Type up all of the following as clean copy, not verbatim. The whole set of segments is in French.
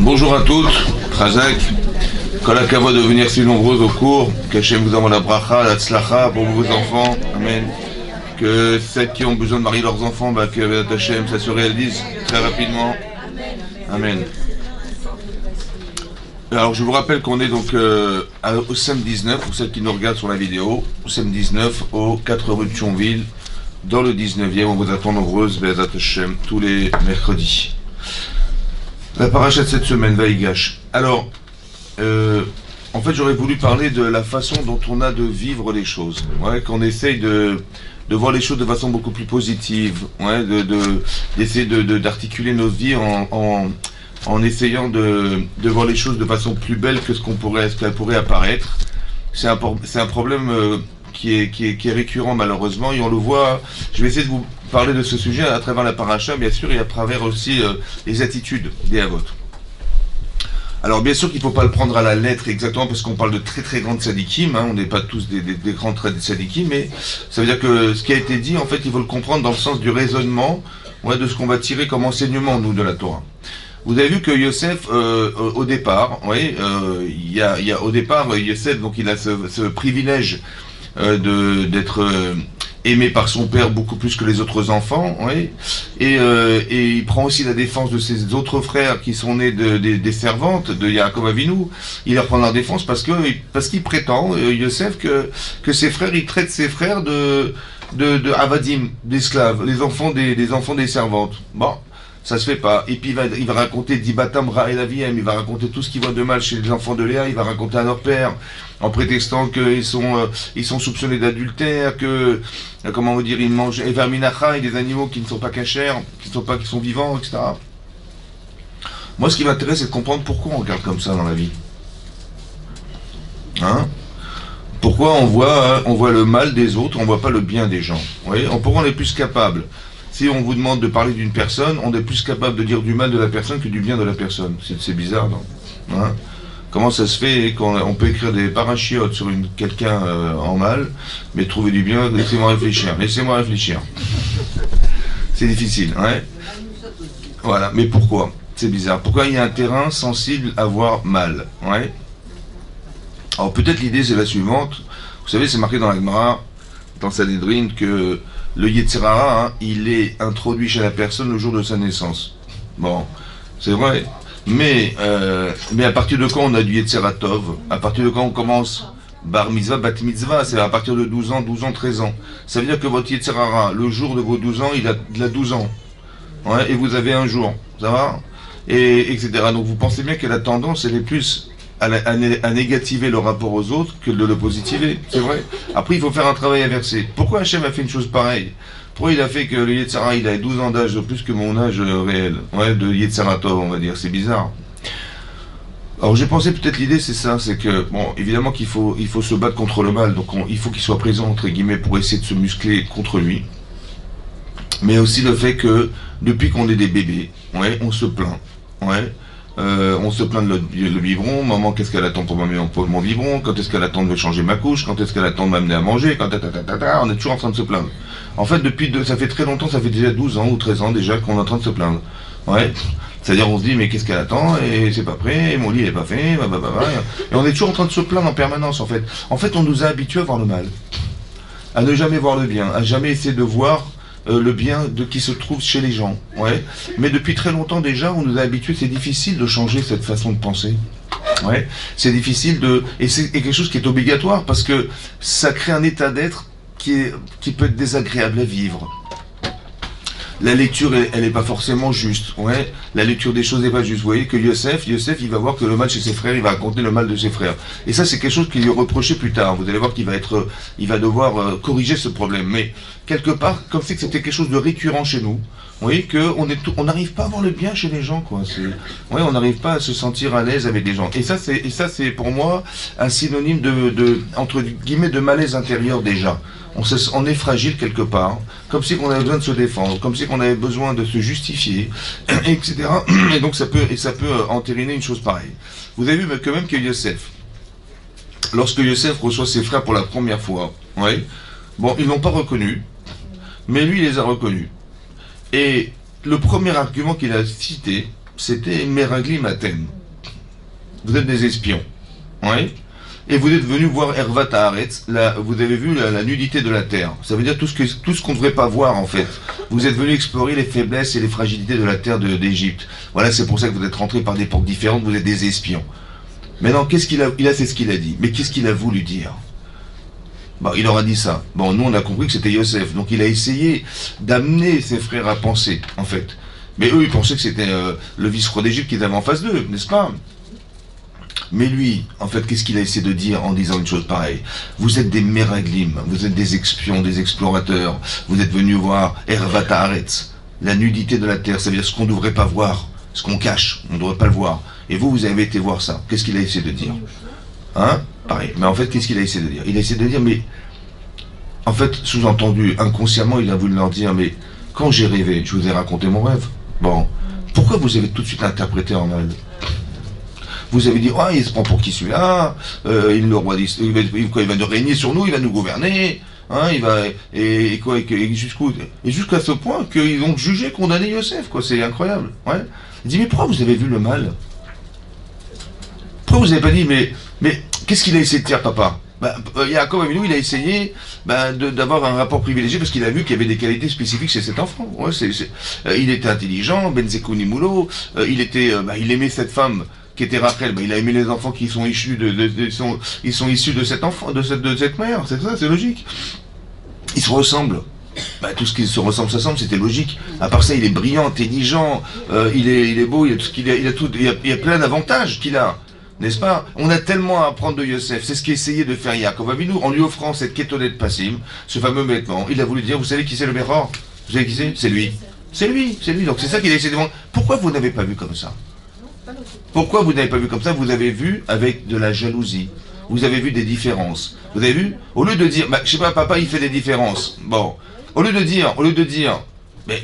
Bonjour à toutes, Khazak, Kol hakavod de venir si nombreux au cours, qu'Hachem vous envoie la bracha, la tzlacha pour vos enfants, Amen. Que celles qui ont besoin de marier leurs enfants, que Hachem, ça se réalise très rapidement, Amen. Alors je vous rappelle qu'on est donc au SEM 19, pour celles qui nous regardent sur la vidéo, au SEM 19, aux 4 rues de Thionville, dans le 19e, on vous attend nombreuses, Be'ezat Hashem, tous les mercredis. La paracha de cette semaine, Vaïgash. Alors, en fait, j'aurais voulu parler de la façon dont on a de vivre les choses. Ouais, qu'on essaye de voir les choses de façon beaucoup plus positive. Ouais, d'essayer d'articuler nos vies en essayant de voir les choses de façon plus belle que ce qu'elle pourrait apparaître. C'est un problème qui est récurrent malheureusement, et on le voit. Je vais essayer de vous parler de ce sujet à travers la paracha, bien sûr, et à travers aussi les attitudes des Havot. Alors bien sûr qu'il ne faut pas le prendre à la lettre exactement, parce qu'on parle de très très grandes tzadikim, hein, on n'est pas tous des grands tzadikim, mais ça veut dire que ce qui a été dit, en fait, il faut le comprendre dans le sens du raisonnement, ouais, de ce qu'on va tirer comme enseignement, nous, de la Torah. Vous avez vu que Yosef, au départ, oui, au départ, Yosef, donc il a ce privilège d'être aimé par son père beaucoup plus que les autres enfants, oui, et il prend aussi la défense de ses autres frères qui sont nés des servantes de Yaakov Avinu. Il leur prend la défense parce qu'il prétend, Yosef, que ses frères, il traite ses frères de avadim, d'esclaves, les enfants des servantes. Bon. Ça se fait pas. Et puis il va raconter Dibatam Ra et la Vie, il va raconter tout ce qu'il voit de mal chez les enfants de Léa, il va raconter à leur père, en prétextant qu'ils sont soupçonnés d'adultère, que, comment vous dire, ils mangent Everminacha et des animaux qui ne sont pas cachers, qui sont vivants, etc. Moi, ce qui m'intéresse, c'est de comprendre pourquoi on regarde comme ça dans la vie. Hein? Pourquoi on voit le mal des autres, on voit pas le bien des gens. Vous voyez? Pourquoi on est plus capable? Si on vous demande de parler d'une personne, on est plus capable de dire du mal de la personne que du bien de la personne. C'est bizarre, non? Hein? Comment ça se fait qu'on peut écrire des parachiotes sur quelqu'un en mal, mais trouver du bien? Laissez-moi réfléchir. C'est difficile, ouais. Voilà, mais pourquoi? C'est bizarre. Pourquoi il y a un terrain sensible à voir mal? Ouais. Alors peut-être l'idée c'est la suivante. Vous savez, c'est marqué dans la Gemara, dans Sanhedrin, que le Yetzer Hara, hein, il est introduit chez la personne le jour de sa naissance. Bon, c'est vrai. Mais à partir de quand on a du Yetzer Hara Tov? À partir de quand on commence Bar Mitzvah, Bat Mitzvah? C'est à partir de 12 ans, 13 ans. Ça veut dire que votre Yetzer Hara, le jour de vos 12 ans, il a 12 ans. Ouais, et vous avez un jour. Ça va? Et etc. Donc vous pensez bien que la tendance, elle est plus à négativer le rapport aux autres que de le positiver, c'est vrai. Après, il faut faire un travail inversé. Pourquoi Hachem a fait une chose pareille? Pourquoi il a fait que le Yetzer Hara, il a 12 ans d'âge de plus que mon âge réel? Ouais, de Yetzer Hara Tov, on va dire, c'est bizarre. Alors j'ai pensé peut-être l'idée c'est ça, c'est que, bon, évidemment qu'il faut se battre contre le mal, donc il faut qu'il soit présent, entre guillemets, pour essayer de se muscler contre lui. Mais aussi le fait que, depuis qu'on est des bébés, ouais, on se plaint, ouais. On se plaint de le biberon, maman qu'est-ce qu'elle attend pour m'amener mon biberon, quand est-ce qu'elle attend de me changer ma couche, quand est-ce qu'elle attend de m'amener à manger, on est toujours en train de se plaindre. En fait, ça fait très longtemps, ça fait déjà 12 ans ou 13 ans déjà qu'on est en train de se plaindre. Ouais. C'est-à-dire on se dit mais qu'est-ce qu'elle attend, et c'est pas prêt, et mon lit n'est pas fait, et on est toujours en train de se plaindre en permanence en fait. En fait, on nous a habitués à voir le mal, à ne jamais voir le bien, à jamais essayer de voir le bien qui se trouve chez les gens, ouais. Mais depuis très longtemps déjà, on nous a habitués. C'est difficile de changer cette façon de penser, ouais. C'est difficile et c'est quelque chose qui est obligatoire parce que ça crée un état d'être qui peut être désagréable à vivre. La lecture, elle n'est pas forcément juste, ouais. La lecture des choses n'est pas juste. Vous voyez que Yosef, il va voir que le mal chez ses frères, il va raconter le mal de ses frères. Et ça, c'est quelque chose qu'il lui est reproché plus tard. Vous allez voir qu'il va devoir corriger ce problème. Mais quelque part, comme c'est que c'était quelque chose de récurrent chez nous, vous voyez on n'arrive pas à voir le bien chez les gens, quoi. Ouais, on n'arrive pas à se sentir à l'aise avec les gens. Et ça, c'est pour moi un synonyme entre guillemets de malaise intérieur déjà. On est fragile quelque part, comme si on avait besoin de se défendre, comme si on avait besoin de se justifier, etc. Et donc ça peut entériner une chose pareille. Vous avez vu quand même que Yosef, lorsque Yosef reçoit ses frères pour la première fois, ouais, bon, ils l'ont pas reconnu, mais lui il les a reconnus. Et le premier argument qu'il a cité, c'était Meraglim Atem. Vous êtes des espions. Oui. Et vous êtes venus voir Hervat Haaretz, vous avez vu la nudité de la terre. Ça veut dire tout ce qu'on ne devrait pas voir en fait. Vous êtes venus explorer les faiblesses et les fragilités de la terre d'Égypte. Voilà, c'est pour ça que vous êtes rentrés par des portes différentes, vous êtes des espions. Maintenant, qu'est-ce qu'il a, c'est ce qu'il a dit. Mais qu'est-ce qu'il a voulu dire? Bon, il leur a dit ça. Bon, nous on a compris que c'était Yosef. Donc il a essayé d'amener ses frères à penser, en fait. Mais eux, ils pensaient que c'était le vice-roi d'Égypte qui était en face d'eux, n'est-ce pas? Mais lui, en fait, qu'est-ce qu'il a essayé de dire en disant une chose pareille? Vous êtes des Meraglim, vous êtes des espions, des explorateurs, vous êtes venus voir Hervat Haaretz, la nudité de la terre, c'est-à-dire ce qu'on ne devrait pas voir, ce qu'on cache, on ne devrait pas le voir. Et vous avez été voir ça. Qu'est-ce qu'il a essayé de dire? Hein? Pareil. Mais en fait, qu'est-ce qu'il a essayé de dire? Il a essayé de dire, mais, en fait, sous-entendu, inconsciemment, il a voulu leur dire, mais, quand j'ai rêvé, je vous ai raconté mon rêve. Bon, pourquoi vous avez tout de suite interprété en mal? Vous avez dit, oh, il se prend pour qui celui-là, le roi il va nous régner sur nous, il va nous gouverner, hein, il va, et jusqu'à ce point qu'ils ont jugé, condamné Yosef, quoi, c'est incroyable, ouais. Il dit, mais pourquoi vous avez vu le mal? Pourquoi vous n'avez pas dit, mais qu'est-ce qu'il a essayé de faire, papa? Yaakov Avinu, il a essayé d'avoir un rapport privilégié parce qu'il a vu qu'il y avait des qualités spécifiques chez cet enfant. Ouais, il était intelligent, Ben Zekouni Moulo, il aimait cette femme qui était Rachel, il a aimé les enfants qui sont issus ils sont issus de cet enfant, de cette mère, c'est ça, c'est logique. Ils se ressemblent. Tout ce qui se ressemble, c'était logique. À part ça, il est brillant, intelligent, il est beau, il y a plein d'avantages qu'il a. N'est-ce pas? On a tellement à apprendre de Yosef. C'est ce qu'essayait de faire Yaakov Avinu en lui offrant cette kétonet passim, ce fameux vêtement. Il a voulu dire, vous savez qui c'est le Béror? Vous savez qui c'est? C'est lui. C'est lui. Donc c'est ça qu'il a essayé de vendre. Pourquoi vous n'avez pas vu comme ça? Pourquoi vous n'avez pas vu comme ça? Vous avez vu avec de la jalousie. Vous avez vu des différences. Vous avez vu? Au lieu de dire, je sais pas, papa, il fait des différences. Bon. Au lieu de dire, mais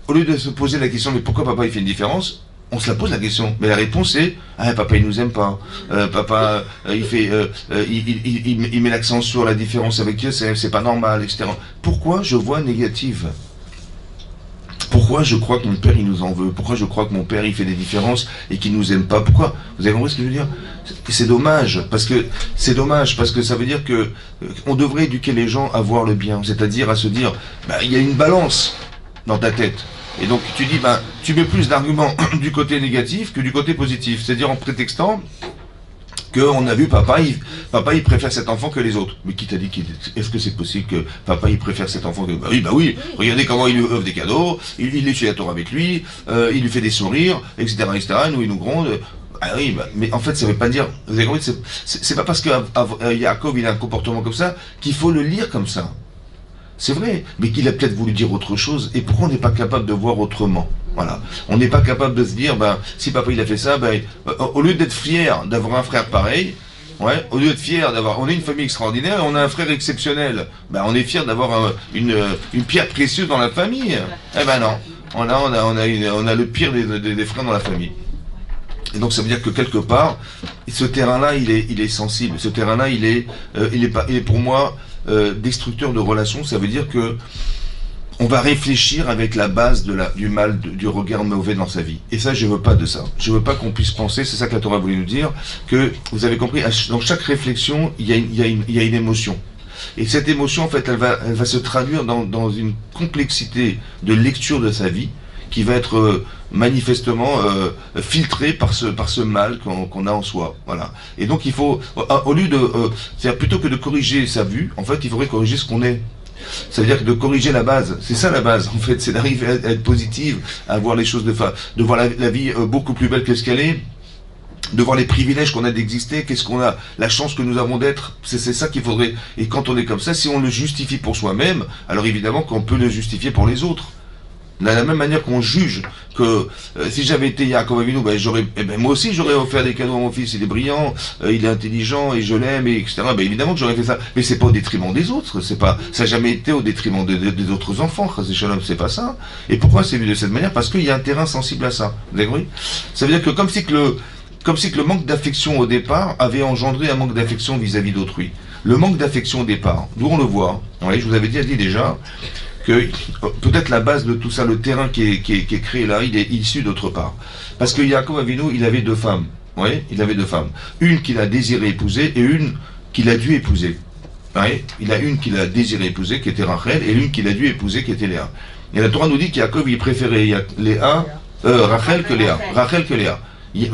au lieu de se poser la question, mais pourquoi papa il fait une différence? On se la pose la question, mais la réponse est papa il nous aime pas, papa il met l'accent sur la différence avec Yosef, c'est pas normal, etc. Pourquoi je vois négative? Pourquoi je crois que mon père il nous en veut? Pourquoi je crois que mon père il fait des différences et qu'il nous aime pas? Pourquoi? Vous avez compris ce que je veux dire? C'est dommage, parce que ça veut dire que on devrait éduquer les gens à voir le bien, c'est-à-dire à se dire, il y a une balance dans ta tête. Et donc tu dis, tu mets plus d'arguments du côté négatif que du côté positif. C'est-à-dire en prétextant qu'on a vu papa il préfère cet enfant que les autres. Mais qui t'a dit est-ce que c'est possible que papa il préfère cet enfant que... oui, regardez comment il lui offre des cadeaux, il étudie la Torah avec lui, il lui fait des sourires, etc. Nous il nous gronde. Mais en fait ça veut pas dire, vous avez compris, c'est pas parce que Yaakov il a un comportement comme ça qu'il faut le lire comme ça. C'est vrai, mais qu'il a peut-être voulu dire autre chose. Et pourquoi on n'est pas capable de voir autrement? Voilà. On n'est pas capable de se dire, si papa il a fait ça, au lieu d'être fier d'avoir un frère pareil, ouais, au lieu d'être fier d'avoir, on est une famille extraordinaire et on a un frère exceptionnel. On est fier d'avoir une pierre précieuse dans la famille. Non, on a le pire des frères dans la famille. Et donc ça veut dire que quelque part, ce terrain-là, il est sensible. Ce terrain-là, il est pour moi destructeur de relations. Ça veut dire que on va réfléchir avec la base du mal, du regard mauvais dans sa vie. Et ça, je veux pas de ça. Je veux pas qu'on puisse penser, c'est ça que la Torah voulait nous dire, que vous avez compris, dans chaque réflexion, il y a une émotion. Et cette émotion, en fait, elle va se traduire dans une complexité de lecture de sa vie, qui va être manifestement filtré par ce mal qu'on a en soi. Voilà. Et donc il faut, au lieu c'est-à-dire plutôt que de corriger sa vue, en fait, il faudrait corriger ce qu'on est. Ça veut dire que de corriger la base, c'est ça la base, en fait, c'est d'arriver à être positive, à voir les choses de voir la vie beaucoup plus belle que ce qu'elle est, de voir les privilèges qu'on a d'exister, qu'est-ce qu'on a, la chance que nous avons d'être, c'est ça qu'il faudrait. Et quand on est comme ça, si on le justifie pour soi-même, alors évidemment qu'on peut le justifier pour les autres. De la même manière qu'on juge que si j'avais été Yaakov Avinu, moi aussi j'aurais offert des cadeaux à mon fils, il est brillant, il est intelligent et je l'aime, etc. Évidemment que j'aurais fait ça, mais c'est pas au détriment des autres, ça n'a jamais été au détriment des autres enfants, c'est pas ça. Et pourquoi c'est vu de cette manière? Parce qu'il y a un terrain sensible à ça. Vous avez compris? Ça veut dire que comme si que le manque d'affection au départ avait engendré un manque d'affection vis-à-vis d'autrui. Le manque d'affection au départ, d'où on le voit, je vous avais dit déjà, que peut-être la base de tout ça, le terrain qui est créé là, il est issu d'autre part. Parce que Yaakov Avinu, il avait deux femmes. Oui, il avait deux femmes. Une qu'il a désiré épouser et une qu'il a dû épouser. Oui, il a une qu'il a désiré épouser, qui était Rachel, et l'une qu'il a dû épouser, qui était Léa. Et la Torah nous dit qu'Yaakov, il préférait Rachel que Léa. Rachel que Léa.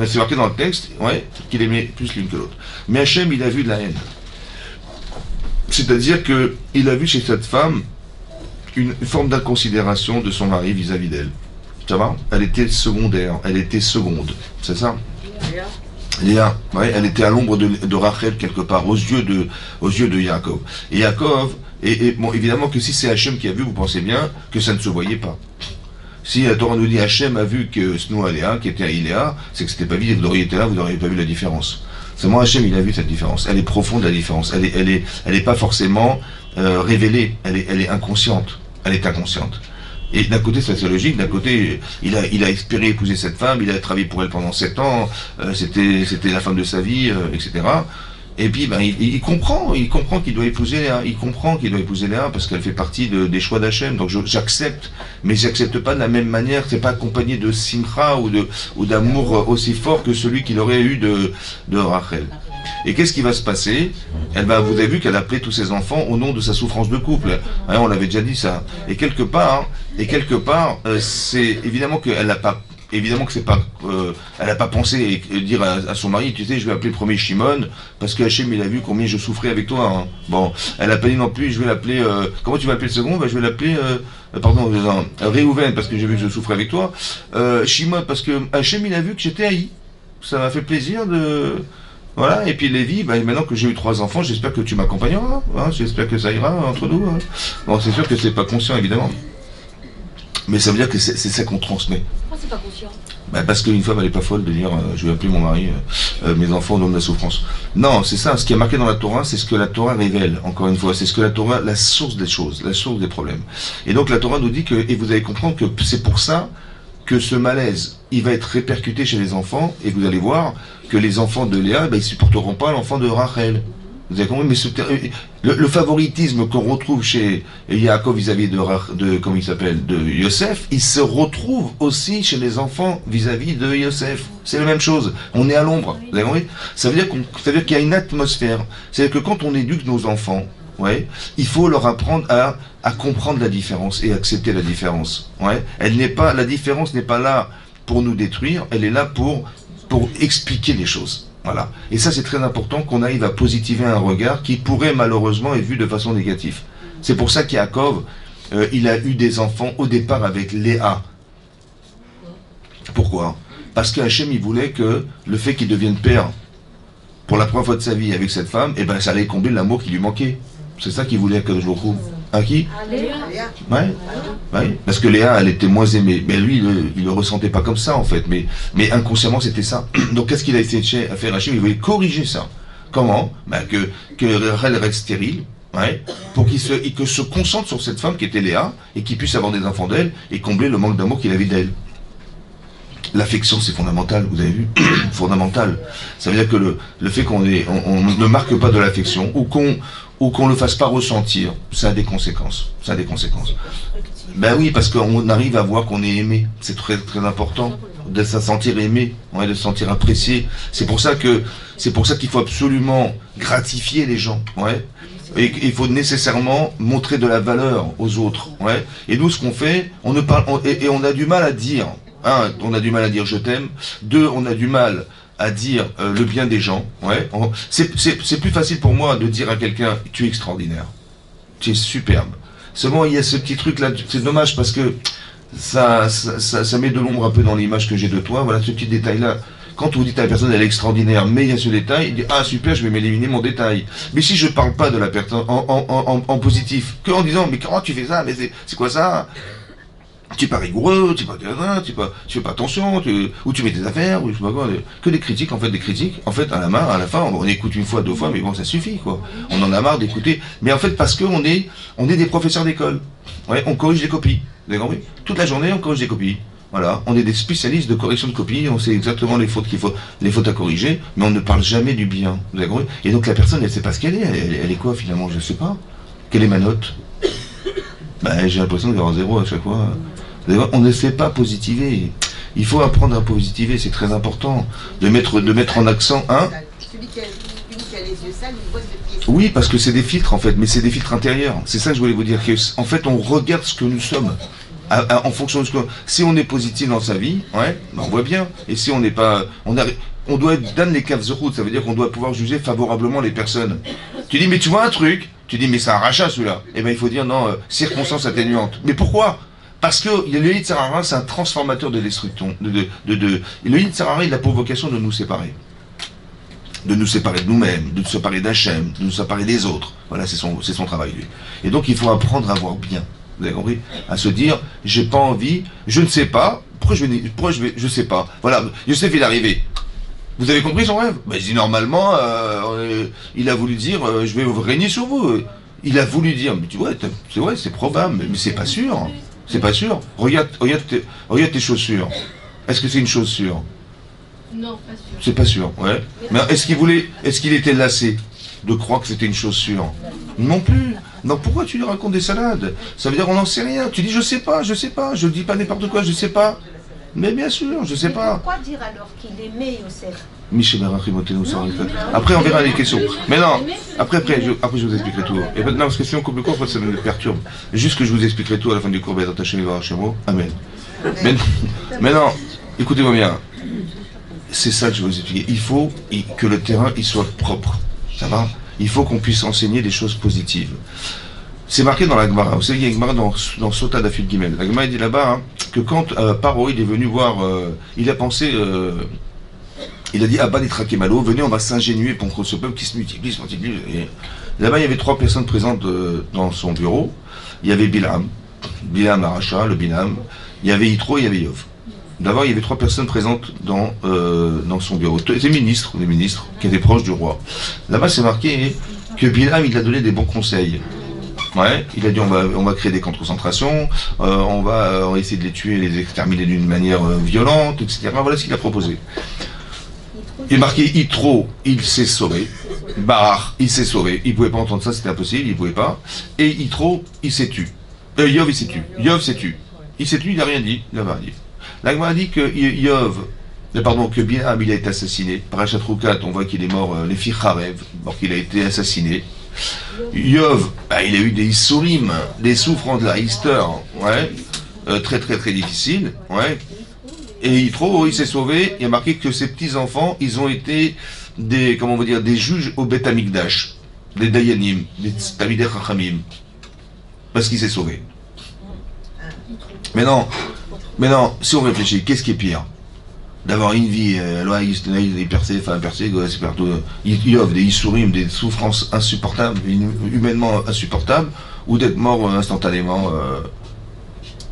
C'est marqué dans le texte, ouais, qu'il aimait plus l'une que l'autre. Mais Hachem, il a vu de la haine. C'est-à-dire qu'il a vu chez cette femme une forme d'inconsidération de son mari vis-à-vis d'elle. Ça va? Elle était secondaire, elle était seconde. C'est ça? Léa, ouais, elle était à l'ombre de Rachel quelque part, aux yeux de Yaakov. Et Yaakov, et bon, évidemment que si c'est Hachem qui a vu, vous pensez bien que ça ne se voyait pas. Si la Torah nous dit Hachem a vu que Snou à Léa, qui était à Iléa, c'est que c'était pas vide, vous auriez été là, vous n'auriez pas vu la différence. Seulement Hachem, il a vu cette différence. Elle est profonde, la différence. Elle est pas forcément révélée, elle est inconsciente. Elle est inconsciente. Et d'un côté, c'est logique, d'un côté, il a espéré épouser cette femme, il a travaillé pour elle pendant 7 ans, c'était la femme de sa vie, etc. Et puis, ben, il comprend qu'il doit épouser Léa, parce qu'elle fait partie des choix d'Hachem. Donc j'accepte, mais j'accepte pas de la même manière, c'est pas accompagné de simcha ou d'amour aussi fort que celui qu'il aurait eu de Rachel. Et qu'est-ce qui va se passer? Vous avez vu qu'elle appelait tous ses enfants au nom de sa souffrance de couple. Hein, on l'avait déjà dit ça. Et quelque part, c'est évidemment qu'elle n'a pas, elle n'a pas pensé et dire à son mari, tu sais, je vais appeler le premier Shimon parce que Hachem il a vu combien je souffrais avec toi. Hein. Bon, elle n'a pas dit non plus, je vais l'appeler. Comment tu vas appeler le second? Je vais l'appeler, Réhouven parce que j'ai vu que je souffrais avec toi. Shimon parce que Hachem il a vu que j'étais haï. Ça m'a fait plaisir de. Voilà, et puis Lévi, maintenant que j'ai eu 3 enfants, j'espère que tu m'accompagneras, hein, j'espère que ça ira entre nous. Hein. Bon, c'est sûr que c'est pas conscient, évidemment. Mais ça veut dire que c'est ça qu'on transmet. Pourquoi c'est pas conscient? Parce qu'une femme, elle est pas folle de dire je vais appeler mon mari, mes enfants au nom de la souffrance. Non, c'est ça, ce qui est marqué dans la Torah, c'est ce que la Torah révèle, encore une fois, c'est ce que la Torah, la source des choses, la source des problèmes. Et donc la Torah nous dit que, et vous allez comprendre que c'est pour ça que ce malaise, il va être répercuté chez les enfants, et vous allez voir que les enfants de Léa, ils supporteront pas l'enfant de Rachel. Vous avez compris? Mais le favoritisme qu'on retrouve chez Yaakov vis-à-vis comment il s'appelle, de Yosef, il se retrouve aussi chez les enfants vis-à-vis de Yosef. C'est la même chose. On est à l'ombre. Vous avez compris? Ça veut dire qu'il y a une atmosphère. C'est-à-dire que quand on éduque nos enfants, ouais, il faut leur apprendre à comprendre la différence et accepter la différence. Ouais. La différence n'est pas là pour nous détruire, elle est là pour expliquer les choses. Voilà. Et ça, c'est très important qu'on arrive à positiver un regard qui pourrait malheureusement être vu de façon négative. C'est pour ça qu'Yaakov, il a eu des enfants au départ avec Léa. Pourquoi? Parce que Hachem, il voulait que le fait qu'il devienne père pour la première fois de sa vie avec cette femme, ça allait combler l'amour qui lui manquait. C'est ça qu'il voulait que je le trouve. À qui? Léa. Ouais. Parce que Léa, elle était moins aimée. Mais lui, il le ressentait pas comme ça, en fait. Mais inconsciemment, c'était ça. Donc, qu'est-ce qu'il a essayé de faire Hachem? Il voulait corriger ça. Comment? Que Rachel reste stérile, ouais, pour qu'il se concentre sur cette femme qui était Léa, et qu'il puisse avoir des enfants d'elle, et combler le manque d'amour qu'il avait d'elle. L'affection, c'est fondamental, vous avez vu? Fondamental. Ça veut dire que le fait qu'on ne marque pas de l'affection, ou qu'on le fasse pas ressentir, ça a des conséquences. Oui, parce qu'on arrive à voir qu'on est aimé. C'est très, très important de se sentir aimé, ouais, de se sentir apprécié. C'est pour ça qu'il faut absolument gratifier les gens, ouais. Et il faut nécessairement montrer de la valeur aux autres, ouais. Et nous, ce qu'on fait, on a du mal à dire. 1, on a du mal à dire je t'aime. 2, on a du mal à dire le bien des gens. Ouais. C'est plus facile pour moi de dire à quelqu'un tu es extraordinaire, tu es superbe. Seulement il y a ce petit truc là, c'est dommage parce que ça met de l'ombre un peu dans l'image que j'ai de toi. Voilà ce petit détail là. Quand vous dites à la personne elle est extraordinaire, mais il y a ce détail, il dit ah super, je vais m'éliminer mon détail. Mais si je parle pas de la personne en positif, que en disant mais comment tu fais ça, mais c'est quoi ça? Tu es pas rigoureux, tu fais pas attention, où tu mets tes affaires, ou je sais pas quoi, que des critiques, en fait, à la fin, on écoute 1 fois, 2 fois, mais bon, ça suffit, quoi. On en a marre d'écouter. Mais en fait, parce que on est des professeurs d'école. Ouais, on corrige des copies. Vous avez compris? Toute la journée, on corrige des copies. Voilà. On est des spécialistes de correction de copies, on sait exactement les fautes à corriger, mais on ne parle jamais du bien. Vous avez compris? Et donc, la personne, elle sait pas ce qu'elle est. Elle est quoi, finalement? Je sais pas. Quelle est ma note? Ben, j'ai l'impression d'avoir zéro à chaque fois. D'ailleurs, on ne sait pas positiver. Il faut apprendre à positiver, c'est très important. De mettre en accent, hein. Celui qui a les yeux sales, il voit ce qui est. Oui, parce que c'est des filtres en fait, mais c'est des filtres intérieurs. C'est ça que je voulais vous dire. En fait, on regarde ce que nous sommes. En fonction de ce que. Si on est positif dans sa vie, ouais, ben on voit bien. Et si on n'est pas. On doit être dans les caves de route, ça veut dire qu'on doit pouvoir juger favorablement les personnes. Tu dis, mais tu vois un truc, tu dis, mais c'est un rachat celui-là. Eh ben il faut dire, non, circonstance atténuante. Mais pourquoi? Parce que le Yetzer Hara, c'est un transformateur de destruction. Le Yetzer Hara, il a pour vocation de nous séparer. De nous séparer de nous-mêmes, de nous séparer d'Hachem, de nous séparer des autres. Voilà, c'est son travail, lui. Et donc, il faut apprendre à voir bien. Vous avez compris? À se dire, j'ai pas envie, je ne sais pas, je sais pas. Voilà, Youssef, il est arrivé. Vous avez compris son rêve? Ben, il dit, normalement, il a voulu dire, je vais régner sur vous. Il a voulu dire, mais tu vois, c'est probable, mais c'est pas sûr. C'est pas sûr. Regarde tes chaussures. Est-ce que c'est une chaussure? Non, pas sûr. C'est pas sûr, ouais. Mais est-ce qu'il était lassé de croire que c'était une chaussure? Non plus. Donc pourquoi tu lui racontes des salades? Ça veut dire on n'en sait rien. Tu dis je sais pas, je dis pas n'importe quoi, je sais pas. Mais bien sûr, je sais pas. Pourquoi dire alors qu'il aimait Yosef? Michel Barachimotenu, ça après on verra les questions. Mais non, après je vous expliquerai tout. Et maintenant, parce que si on coupe le cours, ça me perturbe. Juste que je vous expliquerai tout à la fin du cours, Amen. Mais non, écoutez-moi bien. C'est ça que je vais vous expliquer. Il faut que le terrain il soit propre. Ça va? Il faut qu'on puisse enseigner des choses positives. C'est marqué dans la Gemara. Vous savez, il y a une Gemara dans Sota Dafil Gimel. La Gemara dit là-bas hein, que quand Paro il est venu voir, il a pensé, il a dit Abba Nitrakemalo, venez, on va s'ingénuer pour ce peuple qui se multiplie. Et là-bas, il y avait 3 personnes présentes dans son bureau. Il y avait Bilam Aracha, le Bilam. Il y avait Yitro, il y avait Yov. D'abord, il y avait 3 personnes présentes dans son bureau. Des ministres qui étaient proches du roi. Là-bas, c'est marqué que Bilam, il a donné des bons conseils. Ouais, il a dit on va créer des camps de concentration, on va essayer de les tuer, les exterminer d'une manière violente, etc. Voilà ce qu'il a proposé. Il est marqué Yitro, il s'est sauvé. Barach, il s'est sauvé. Il ne pouvait pas entendre ça, c'était impossible, il ne pouvait pas. Et Yitro, il s'est tué. Yov, il s'est tué. Yov s'est tué. Il s'est tué, il n'a rien dit. Il n'a rien dit. La Gemara dit que que Bilam, il a été assassiné. Parashat Rukat, on voit qu'il est mort, les filles Harev, donc il a été assassiné. Yov, il a eu des Issourim, des souffrances de la Easter, ouais, très très très difficiles, ouais. Et Yitro, il s'est sauvé. Il y a marqué que ses petits enfants, ils ont été des juges au Beth Amikdash, des Dayanim, des Talmidei Chachamim, parce qu'il s'est sauvé. Mais non, si on réfléchit, qu'est-ce qui est pire? D'avoir une vie, des percées, c'est partout. Il offre des Issourim, des souffrances insupportables, humainement insupportables, ou d'être mort instantanément.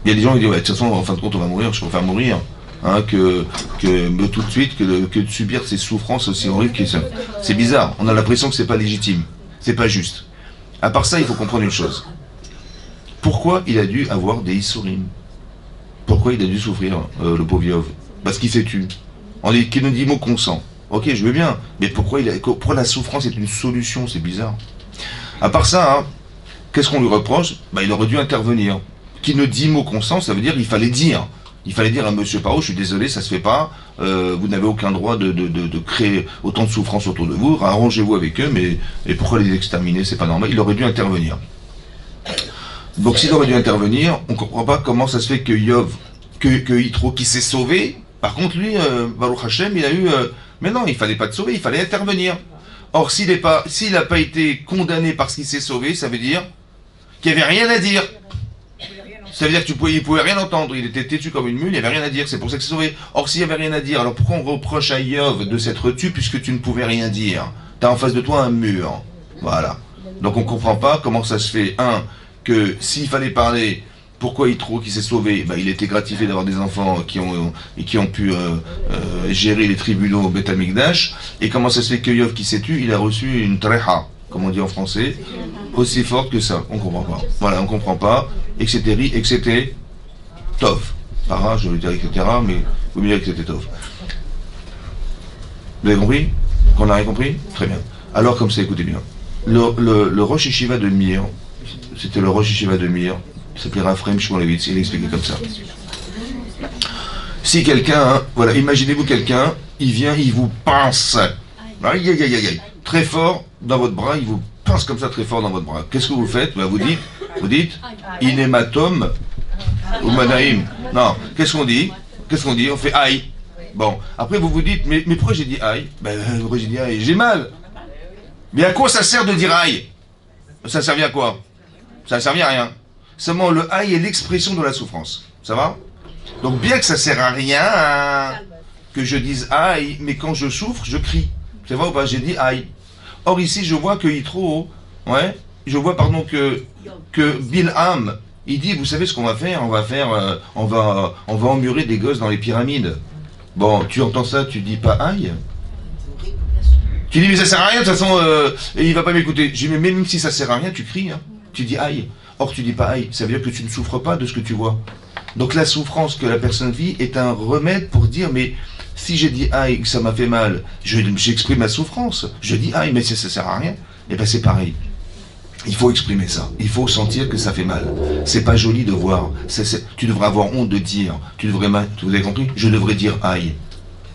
Il y a des gens qui disent, ouais, de toute façon, en fin de compte, on va mourir, je préfère mourir, hein, que tout de suite, que de subir ces souffrances aussi horribles. C'est bizarre, on a l'impression que c'est pas légitime, c'est pas juste. À part ça, il faut comprendre une chose. Pourquoi il a dû avoir des Issourim? Pourquoi il a dû souffrir, le pauvre Yov? Parce qu'il s'est tué. On dit qu'il nous dit mot consent. Ok, je veux bien. Mais pourquoi la souffrance est une solution? C'est bizarre. À part ça, hein, qu'est-ce qu'on lui reproche? Il aurait dû intervenir. Qui ne dit mot consent, ça veut dire qu'il fallait dire. Il fallait dire à Monsieur Paro, je suis désolé, ça se fait pas. Vous n'avez aucun droit de créer autant de souffrance autour de vous. Arrangez-vous avec eux, mais pourquoi les exterminer? C'est pas normal. Il aurait dû intervenir. Donc s'il aurait dû intervenir, on ne comprend pas comment ça se fait que Yov, que Yitro qui s'est sauvé. Par contre, lui, Baruch Hashem, il a eu... mais non, il fallait pas te sauver, il fallait intervenir. Or, s'il n'a pas été condamné parce qu'il s'est sauvé, ça veut dire qu'il n'y avait rien à dire. Ça veut dire qu'il ne pouvait rien entendre, il était têtu comme une mule, il n'y avait rien à dire, c'est pour ça qu'il s'est sauvé. Or, s'il n'y avait rien à dire, alors pourquoi on reproche à Yov de s'être tué puisque tu ne pouvais rien dire? Tu as en face de toi un mur. Voilà. Donc on ne comprend pas comment ça se fait, que s'il fallait parler... Pourquoi Yitro qui s'est sauvé? Il était gratifié d'avoir des enfants qui ont pu gérer les tribunaux au Beth Amikdash. Et comment ça se fait que Yov qui s'est tué, il a reçu une treha, comme on dit en français, aussi forte que ça? On comprend pas. Voilà, on comprend pas. Et que c'était tov. Para, je veux dire etc. Mais vous me direz que c'était tov. Vous avez compris? Qu'on n'a rien compris? Très bien. Alors comme ça, écoutez bien. Le Rosh Yeshiva de Mir, c'était le Rosh Yeshiva de Mir. Il s'appelait Raphaël Shmulevitz, il expliquait comme ça. Si quelqu'un, hein, voilà, imaginez-vous quelqu'un, il vient, il vous pince, aïe, aïe, aïe, aïe, très fort dans votre bras, il vous pince comme ça très fort dans votre bras. Qu'est-ce que vous faites? Bah, vous dites, inématome ou manaïm. Non, qu'est-ce qu'on dit? On fait aïe. Bon, après vous vous dites, mais pourquoi j'ai dit aïe? Ben, pourquoi j'ai dit aïe? J'ai mal. Mais à quoi ça sert de dire aïe? Ça sert à quoi? Ça sert à rien. Seulement le aïe est l'expression de la souffrance. Ça va? Donc bien que ça sert à rien hein, que je dise aïe, mais quand je souffre, je crie. C'est vrai ou pas? J'ai dit aïe. Or ici, je vois que Yitro, ouais, je vois pardon que Bilham, il dit, vous savez ce qu'on va faire? On va emmurer des gosses dans les pyramides. Bon, tu entends ça, tu dis pas aïe? Tu dis mais ça sert à rien, de toute façon, il va pas m'écouter. Je dis mais même si ça sert à rien, tu cries, hein. Tu dis aïe. Or tu dis pas aïe, ça veut dire que tu ne souffres pas de ce que tu vois. Donc la souffrance que la personne vit est un remède pour dire mais si j'ai dit aïe, que ça m'a fait mal, j'exprime ma souffrance. Je dis aïe, mais si ça sert à rien, et ben c'est pareil. Il faut exprimer ça. Il faut sentir que ça fait mal. C'est pas joli de voir. Tu devrais avoir honte de dire. Vous avez compris? Je devrais dire aïe.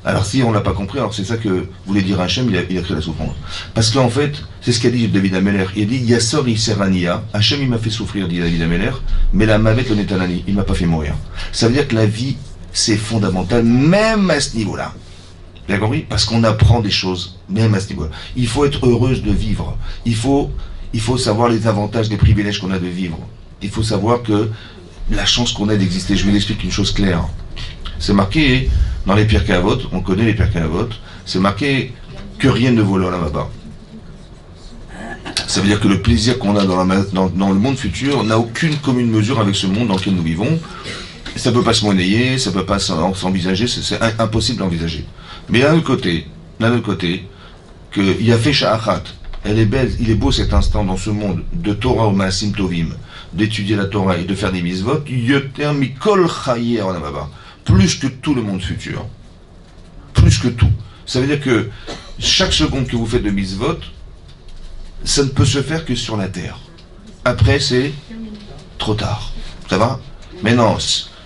Alors si on l'a pas compris, alors c'est ça que voulait dire Hachem, il a créé la souffrance. Parce qu'en fait, c'est ce qu'a dit David Ameller. Il a dit Yassor Iserania. Hachem il m'a fait souffrir, dit David Ameller, mais la Mavet le Netanani, il m'a pas fait mourir. Ça veut dire que la vie, c'est fondamental, même à ce niveau-là. Vous avez compris? Parce qu'on apprend des choses, même à ce niveau-là. Il faut être heureuse de vivre. Il faut savoir les avantages, les privilèges qu'on a de vivre. Il faut savoir que la chance qu'on a d'exister. Je vous explique une chose claire. C'est marqué dans les Pirkei Avot, on connaît les Pirkei Avot, c'est marqué que rien ne vaut l'olam haba. Ça veut dire que le plaisir qu'on a dans le monde futur n'a aucune commune mesure avec ce monde dans lequel nous vivons. Ça ne peut pas se monnayer, ça ne peut pas s'envisager, c'est impossible d'envisager. Mais d'un autre côté, que Yafé Sha'achat, elle est belle, il est beau cet instant dans ce monde de Torah au Maasim Tovim, d'étudier la Torah et de faire des mitzvot, Yoter Mikol Chaye Olam Haba. Plus que tout le monde futur. Plus que tout. Ça veut dire que chaque seconde que vous faites de mitzvot, ça ne peut se faire que sur la terre. Après, c'est trop tard. Ça va? Mais non,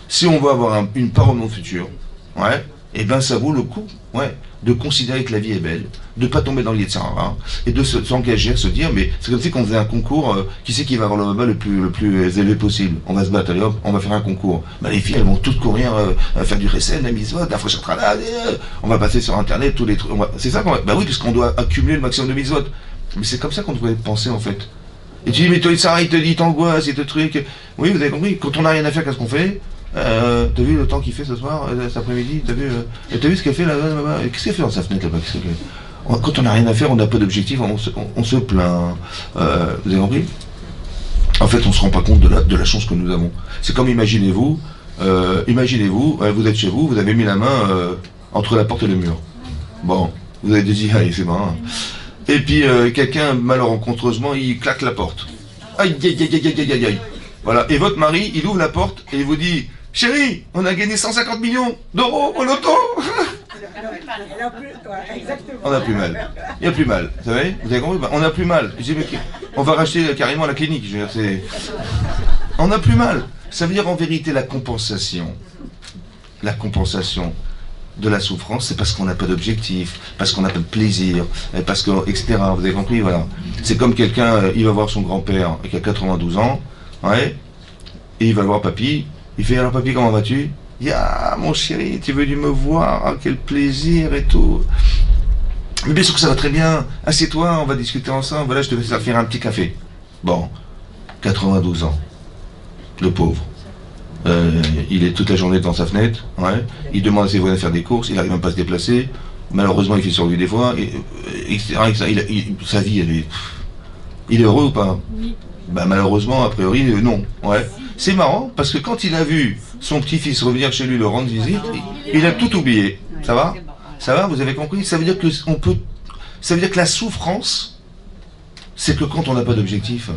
si on veut avoir une part au monde futur, ouais, et ben ça vaut le coup, ouais, de considérer que la vie est belle, de ne pas tomber dans le Yetzirah, et de s'engager à se dire, mais c'est comme si qu'on faisait un concours, qui c'est qui va avoir le baba le plus élevé possible? On va se battre, allez hop, on va faire un concours. Ben, les filles, elles vont toutes courir, faire du recel, la mitzvot, la fraîcheur tralade, on va passer sur internet, tous les trucs, c'est ça qu'on va, ben oui, parce qu'on doit accumuler le maximum de mitzvot. Mais c'est comme ça qu'on devrait penser, en fait. Et tu dis, mais toi, Yetzirah, il te dit, t'angoisse, il te truc. Oui, vous avez compris, quand on n'a rien à faire, qu'est-ce qu'on fait? T'as vu le temps qu'il fait ce soir, cet après-midi? T'as vu ce qu'elle fait là-bas? Qu'est-ce qu'elle fait dans sa fenêtre là-bas? Quand on n'a rien à faire, on n'a pas d'objectif, on se plaint. Vous avez compris? En fait, on se rend pas compte de la chance que nous avons. C'est comme imaginez-vous, vous êtes chez vous, vous avez mis la main entre la porte et le mur. Bon, vous avez dit, allez, c'est marrant. Et puis quelqu'un, malencontreusement, il claque la porte. Aïe, aïe, aïe, aïe, aïe, aïe, aïe. Voilà, et votre mari, il ouvre la porte et il vous dit, chérie, on a gagné 150 millions d'euros au loto. On a plus mal. Il y a plus mal. Vous savez? Vous avez compris? On a plus mal. Je dis, mais on va racheter carrément la clinique. Je veux dire, on a plus mal. Ça veut dire en vérité la compensation de la souffrance, c'est parce qu'on n'a pas d'objectif, parce qu'on n'a pas de plaisir, parce que, etc. Vous avez compris? Voilà. C'est comme quelqu'un, il va voir son grand-père qui a 92 ans, ouais, et il va voir papy. Il fait, alors papy, comment vas-tu? Ya, mon chéri, tu veux me voir? Ah, quel plaisir et tout. Mais bien sûr que ça va très bien. Assieds-toi, on va discuter ensemble. Voilà, je te vais faire un petit café. Bon, 92 ans. Le pauvre. Il est toute la journée devant sa fenêtre. Ouais. Il demande à ses voisins de faire des courses. Il n'arrive même pas à se déplacer. Malheureusement, il fait sur lui des fois. Etc. Sa vie, il est heureux ou pas? Oui. Bah, malheureusement, a priori, non. Ouais. C'est marrant, parce que quand il a vu son petit-fils revenir chez lui le rendre visite, il a tout oublié. Ça va? Ça va? Vous avez compris? Ça veut dire que la souffrance, c'est que quand on n'a pas d'objectif,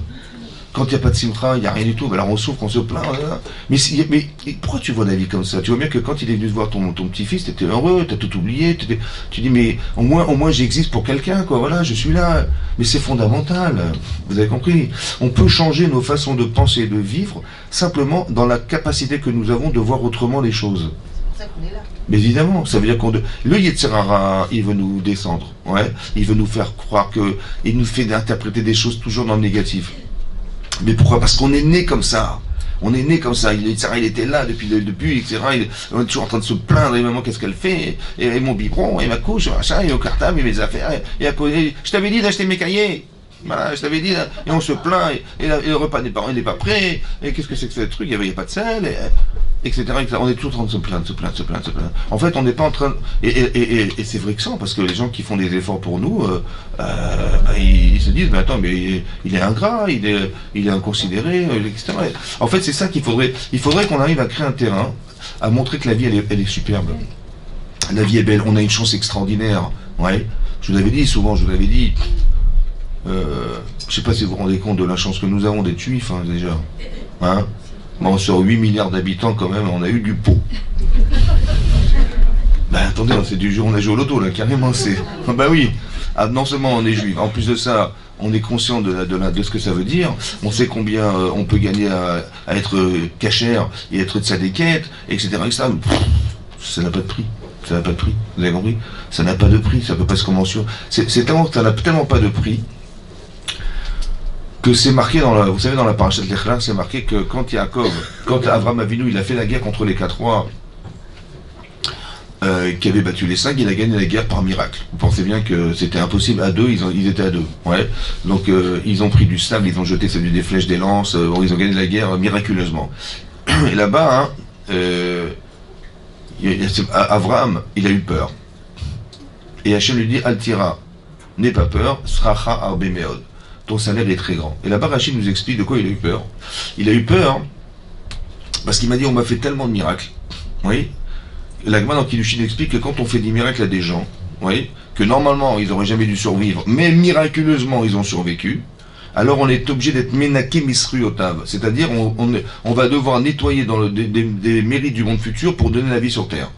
Quand il n'y a pas de simcha, il n'y a rien du tout. Alors on souffre, on se plaint. Mais pourquoi tu vois la vie comme ça? Tu vois bien que quand il est venu te voir ton petit-fils, tu étais heureux, tu as tout oublié. Tu dis, mais au moins j'existe pour quelqu'un, quoi. Voilà, je suis là. Mais c'est fondamental. Vous avez compris? On peut changer nos façons de penser et de vivre simplement dans la capacité que nous avons de voir autrement les choses. C'est pour ça qu'on est là. Mais évidemment, ça veut dire le Yetzer Hara, il veut nous descendre. Ouais. Il veut nous faire croire que. Il nous fait interpréter des choses toujours dans le négatif. Mais pourquoi? Parce qu'on est né comme ça. On est né comme ça. Il était là depuis, etc. On est toujours en train de se plaindre. Et maman, qu'est-ce qu'elle fait? Et mon biberon, et ma couche, machin, et au cartable, et mes affaires. Et à côté, je t'avais dit d'acheter mes cahiers. Voilà, je t'avais dit, et on se plaint, et le repas n'est pas prêt. Et qu'est-ce que c'est que ce truc? Il n'y a pas de sel, etc., etc. On est toujours en train de se plaindre. En fait, on n'est pas en train. Et c'est vrai que ça, parce que les gens qui font des efforts pour nous, ils se disent, mais attends, mais il est ingrat, il est inconsidéré, etc. En fait, c'est ça qu'il faudrait. Il faudrait qu'on arrive à créer un terrain, à montrer que la vie, elle est superbe. La vie est belle, on a une chance extraordinaire. Ouais. Je vous l'avais dit souvent, je sais pas si vous vous rendez compte de la chance que nous avons d'être juifs, hein, déjà. Hein? Bon, sur 8 milliards d'habitants, quand même, on a eu du pot. Ben attendez, on a joué au loto, là, carrément, bah oui. Ah, non seulement on est juif, en plus de ça, on est conscient de ce que ça veut dire, on sait combien on peut gagner à être cachère et être de sa déquête, etc. Ça n'a pas de prix. Ça n'a pas de prix, vous avez compris? Ça n'a pas de prix, ça peut pas se commencer. Ça n'a tellement pas de prix que c'est marqué vous savez, dans la parashat Lech Lecha, c'est marqué que quand Avraham Avinu, il a fait la guerre contre les 4 rois qui avaient battu les 5, il a gagné la guerre par miracle. Vous pensez bien que c'était impossible à deux, ils étaient à deux. Ouais. Donc ils ont pris du sable, ils ont jeté des flèches, des lances, ils ont gagné la guerre miraculeusement. Et là-bas, Avraham, il a eu peur. Et Hachem lui dit, Altira, n'aie pas peur, Sracha Arbe Meod. Ton salaire est très grand. Et là-bas, Rachid nous explique de quoi il a eu peur. Il a eu peur parce qu'il m'a dit, on m'a fait tellement de miracles. Oui. La Gemara dans Kiddushin explique que quand on fait des miracles à des gens, oui, que normalement ils n'auraient jamais dû survivre, mais miraculeusement ils ont survécu, alors on est obligé d'être menaké misru otav. C'est-à-dire on va devoir nettoyer dans des mérites du monde futur pour donner la vie sur terre.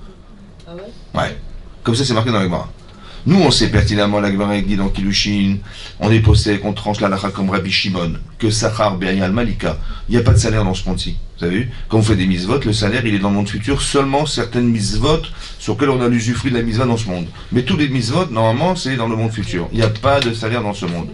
Ah ouais? Ouais. Comme ça c'est marqué dans la Gemara. Nous, on sait pertinemment, la Gemara dit dans Kiddushin, on est posté qu'on tranche la lacha comme Rabbi Shimon, que Sachar Be'ayal Malika. Il n'y a pas de salaire dans ce monde-ci. Vous avez vu? Quand on fait des mitzvot, le salaire, il est dans le monde futur, seulement certaines mitzvot sur lesquelles on a l'usufruit de la mitzvah dans ce monde. Mais tous les mitzvot, normalement, c'est dans le monde futur. Il n'y a pas de salaire dans ce monde.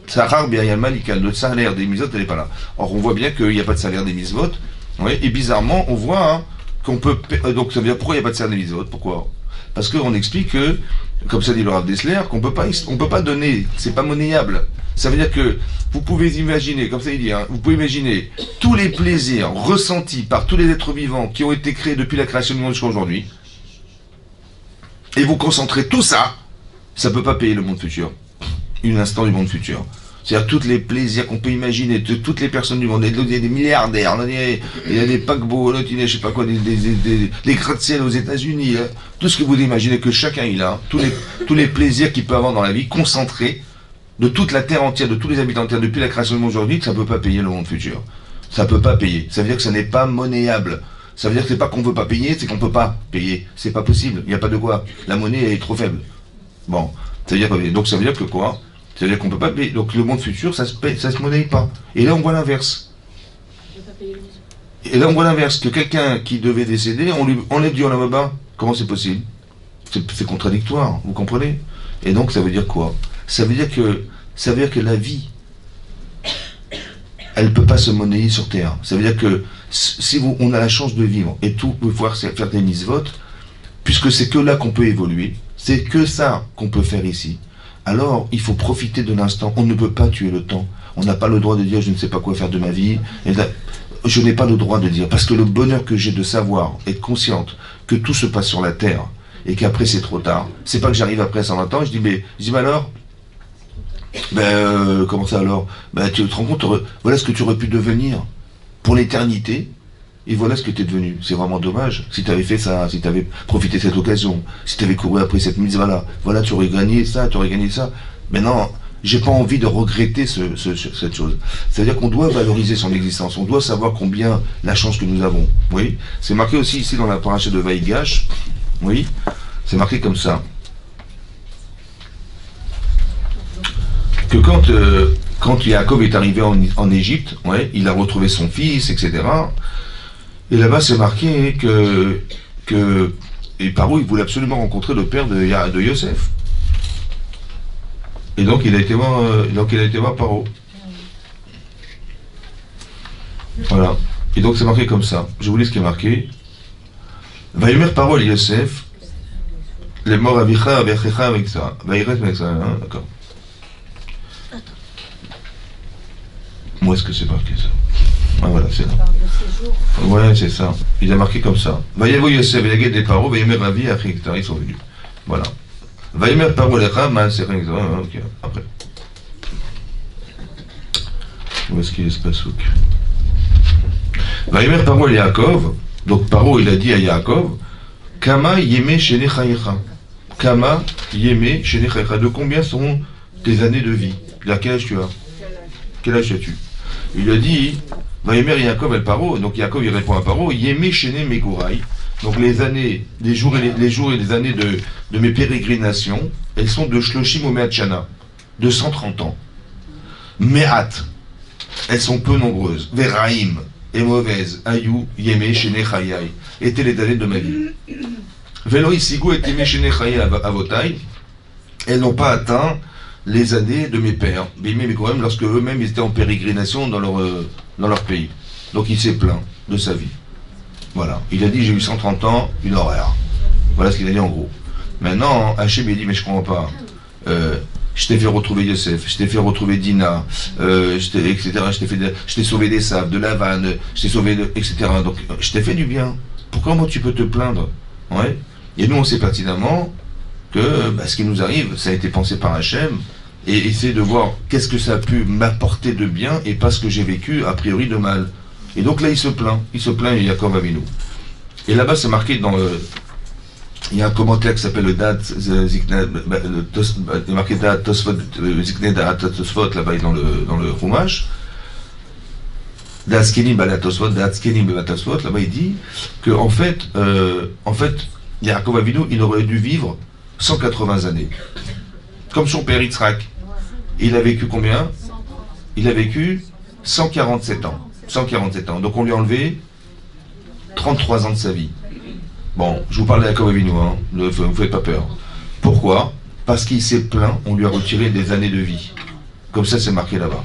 Sachar Be'ayal Malika, le salaire des mitzvot, elle n'est pas là. Or, on voit bien qu'il n'y a pas de salaire des mitzvot. Oui, et bizarrement, on voit qu'on peut. Donc, ça veut dire pourquoi il n'y a pas de salaire des mitzvot? Pourquoi? Parce qu'on explique que, comme ça dit le Rav Dessler, qu'on peut pas donner, c'est pas monnayable. Ça veut dire que vous pouvez imaginer, comme ça il dit, vous pouvez imaginer tous les plaisirs ressentis par tous les êtres vivants qui ont été créés depuis la création du monde jusqu'à aujourd'hui, et vous concentrez tout ça, ça peut pas payer le monde futur, un instant du monde futur. C'est-à-dire tous les plaisirs qu'on peut imaginer de toutes les personnes du monde. Il y a des milliardaires, il y a des paquebots, il y a je sais pas quoi, des gratte-ciel aux États-Unis, hein. Tout ce que vous imaginez que chacun il a, tous les plaisirs qu'il peut avoir dans la vie, concentrés de toute la terre entière, de tous les habitants de terre depuis la création du monde aujourd'hui, ça peut pas payer le monde futur. Ça peut pas payer. Ça veut dire que ça n'est pas monnayable. Ça veut dire que c'est pas qu'on veut pas payer, c'est qu'on peut pas payer. C'est pas possible. Il n'y a pas de quoi. La monnaie est trop faible. Bon, ça veut dire donc ça veut dire que quoi? C'est-à-dire qu'on ne peut pas payer. Donc le monde futur, ça se monnaie pas. Et là, on voit l'inverse. Et là, on voit l'inverse. Que quelqu'un qui devait décéder, on lui enlève du olam haba. Comment c'est possible? C'est contradictoire, vous comprenez? Et donc, ça veut dire quoi? Ça veut dire que la vie, elle ne peut pas se monnayer sur terre. Ça veut dire que si on a la chance de vivre et tout, pouvoir faire des mitzvot, puisque c'est que là qu'on peut évoluer, c'est que ça qu'on peut faire ici. Alors, il faut profiter de l'instant. On ne peut pas tuer le temps. On n'a pas le droit de dire je ne sais pas quoi faire de ma vie. Et là, je n'ai pas le droit de dire. Parce que le bonheur que j'ai de savoir, être consciente que tout se passe sur la terre et qu'après c'est trop tard. C'est pas que j'arrive après 120 ans et je dis mais alors comment ça alors? Tu te rends compte, voilà ce que tu aurais pu devenir pour l'éternité. Et voilà ce que tu es devenu. C'est vraiment dommage. Si tu avais fait ça, si tu avais profité de cette occasion, si tu avais couru après cette mitzvah-là, voilà, tu aurais gagné ça, tu aurais gagné ça. Mais non, j'ai pas envie de regretter cette chose. C'est-à-dire qu'on doit valoriser son existence, on doit savoir combien la chance que nous avons. Oui, c'est marqué aussi ici dans la paracha de Vaïgash. Oui, c'est marqué comme ça. Que quand Yaakov est arrivé en Égypte, ouais, il a retrouvé son fils, etc. Et là-bas, c'est marqué et Paro, il voulait absolument rencontrer le père de Yosef. Et donc, il a été voir Paro. Voilà. Et donc, c'est marqué comme ça. Je vous lis ce qui est marqué. Vayomer Paro à Yosef, les morts avicha, avicha, avec ça. Vaïret, avec ça, hein, d'accord. Où est-ce que c'est marqué ça? Ah voilà, c'est là. Ouais, c'est ça. Il a marqué comme ça. Vayevo Yosef, Yaged des Paro, Vayemer Ravi, Achikta, ils sont venus. Voilà. Vayemer Paro Lecha, Man Seren, ok, après. Où est-ce qu'il est ce pasouk? Vayemer Paro et Yaakov, donc Paro il a dit à Yaakov, Kama Yeme Shene Chayecha. Kama Yeme Shene Chayecha. De combien sont tes années de vie? À quel âge tu as? Quel âge as-tu? Il lui a dit, Vayemer Yaakov el Paro, donc Yaakov il répond à Paro, Yeme Shene Megouraï. Donc les années, les jours et les années de mes pérégrinations, elles sont de Shloshim ou Me'atchana, de 130 ans. Me'at, elles sont peu nombreuses. Veraim, et mauvaises. Ayou, Yeme Shene Chayai, étaient les années de ma vie. Velo Isigu et Yeme Shene Chayai Avotai, elles n'ont pas atteint les années de mes pères, lorsque eux-mêmes étaient en pérégrination dans leur pays. Donc il s'est plaint de sa vie. Voilà. Il a dit, j'ai eu 130 ans, une horreur. Voilà ce qu'il a dit en gros. Maintenant, Hachem il dit, mais je ne comprends pas. Je t'ai fait retrouver Yosef, je t'ai fait retrouver Dina, etc. Je t'ai sauvé des saves, de Lavan, je t'ai sauvé etc. Donc, je t'ai fait du bien. Pourquoi moi tu peux te plaindre? Ouais. Et nous, on sait pertinemment que ce qui nous arrive, ça a été pensé par Hachem, et essayer de voir qu'est-ce que ça a pu m'apporter de bien et pas ce que j'ai vécu a priori de mal. Et donc là il se plaint Yaakov Avinu. Et là-bas c'est marqué il y a un commentaire qui s'appelle le Dat Zikne, marqué Dat Tosfot Zikne Dat Tosfot là-bas dans le Chumash. Dat Skenim Balat Tosfot, Dat Skenim Balat Tosfot, là-bas il dit que en fait Yaakov Avinu il aurait dû vivre 180 années. Comme son père Yitzhak. Il a vécu combien? Il a vécu 147 ans. 147 ans. Donc on lui a enlevé 33 ans de sa vie. Bon, je vous parle de Yaakov Avinu, hein. Ne vous faites pas peur. Pourquoi? Parce qu'il s'est plaint, on lui a retiré des années de vie. Comme ça, c'est marqué là-bas.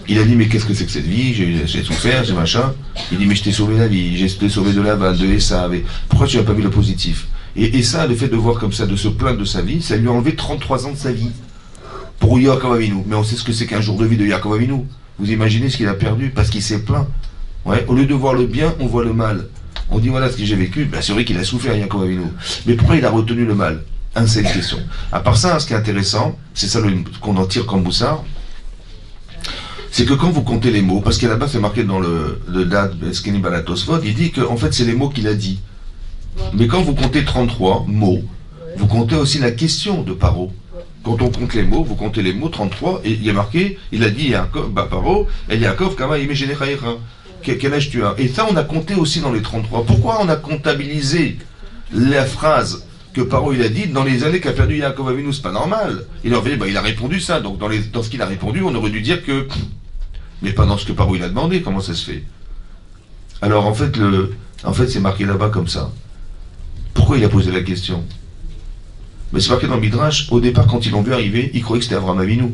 Il a dit, mais qu'est-ce que c'est que cette vie? J'ai souffert, j'ai machin. Il dit, mais je t'ai sauvé la vie, j'ai sauvé de Lavan, de Esav. Pourquoi tu n'as pas vu le positif? Et ça, le fait de voir comme ça, de se plaindre de sa vie, ça lui a enlevé 33 ans de sa vie. Pour Yaakov Avinu. Mais on sait ce que c'est qu'un jour de vie de Yaakov Avinu. Vous imaginez ce qu'il a perdu parce qu'il s'est plaint. Ouais, au lieu de voir le bien, on voit le mal. On dit voilà ce que j'ai vécu, c'est vrai qu'il a souffert Yaakov Avinu. Mais pourquoi il a retenu le mal? C'est une question. À part ça, ce qui est intéressant, c'est ça qu'on en tire comme Boussard, c'est que quand vous comptez les mots, parce que là-bas c'est marqué dans le Dad Skeni Balatosfot, il dit qu'en fait c'est les mots qu'il a dit. Mais quand vous comptez 33 mots, vous comptez aussi la question de Paro. Quand on compte les mots, vous comptez les mots 33, et il y a marqué, il a dit Yaakov, Paro, et Yaakov, Kama Yeme Shene Chayecha. Quel âge tu as? Et ça on a compté aussi dans les 33. Pourquoi on a comptabilisé la phrase que Paro il a dit dans les années qu'a perdu Yaakov Avinu? C'est pas normal. Il a répondu ça, donc dans ce qu'il a répondu, on aurait dû dire que... Mais pas dans ce que Paro il a demandé, comment ça se fait? Alors en fait c'est marqué là-bas comme ça. Pourquoi il a posé la question? Mais c'est marqué dans le Midrash, au départ quand ils l'ont vu arriver, ils croyaient que c'était Avraham Avinu.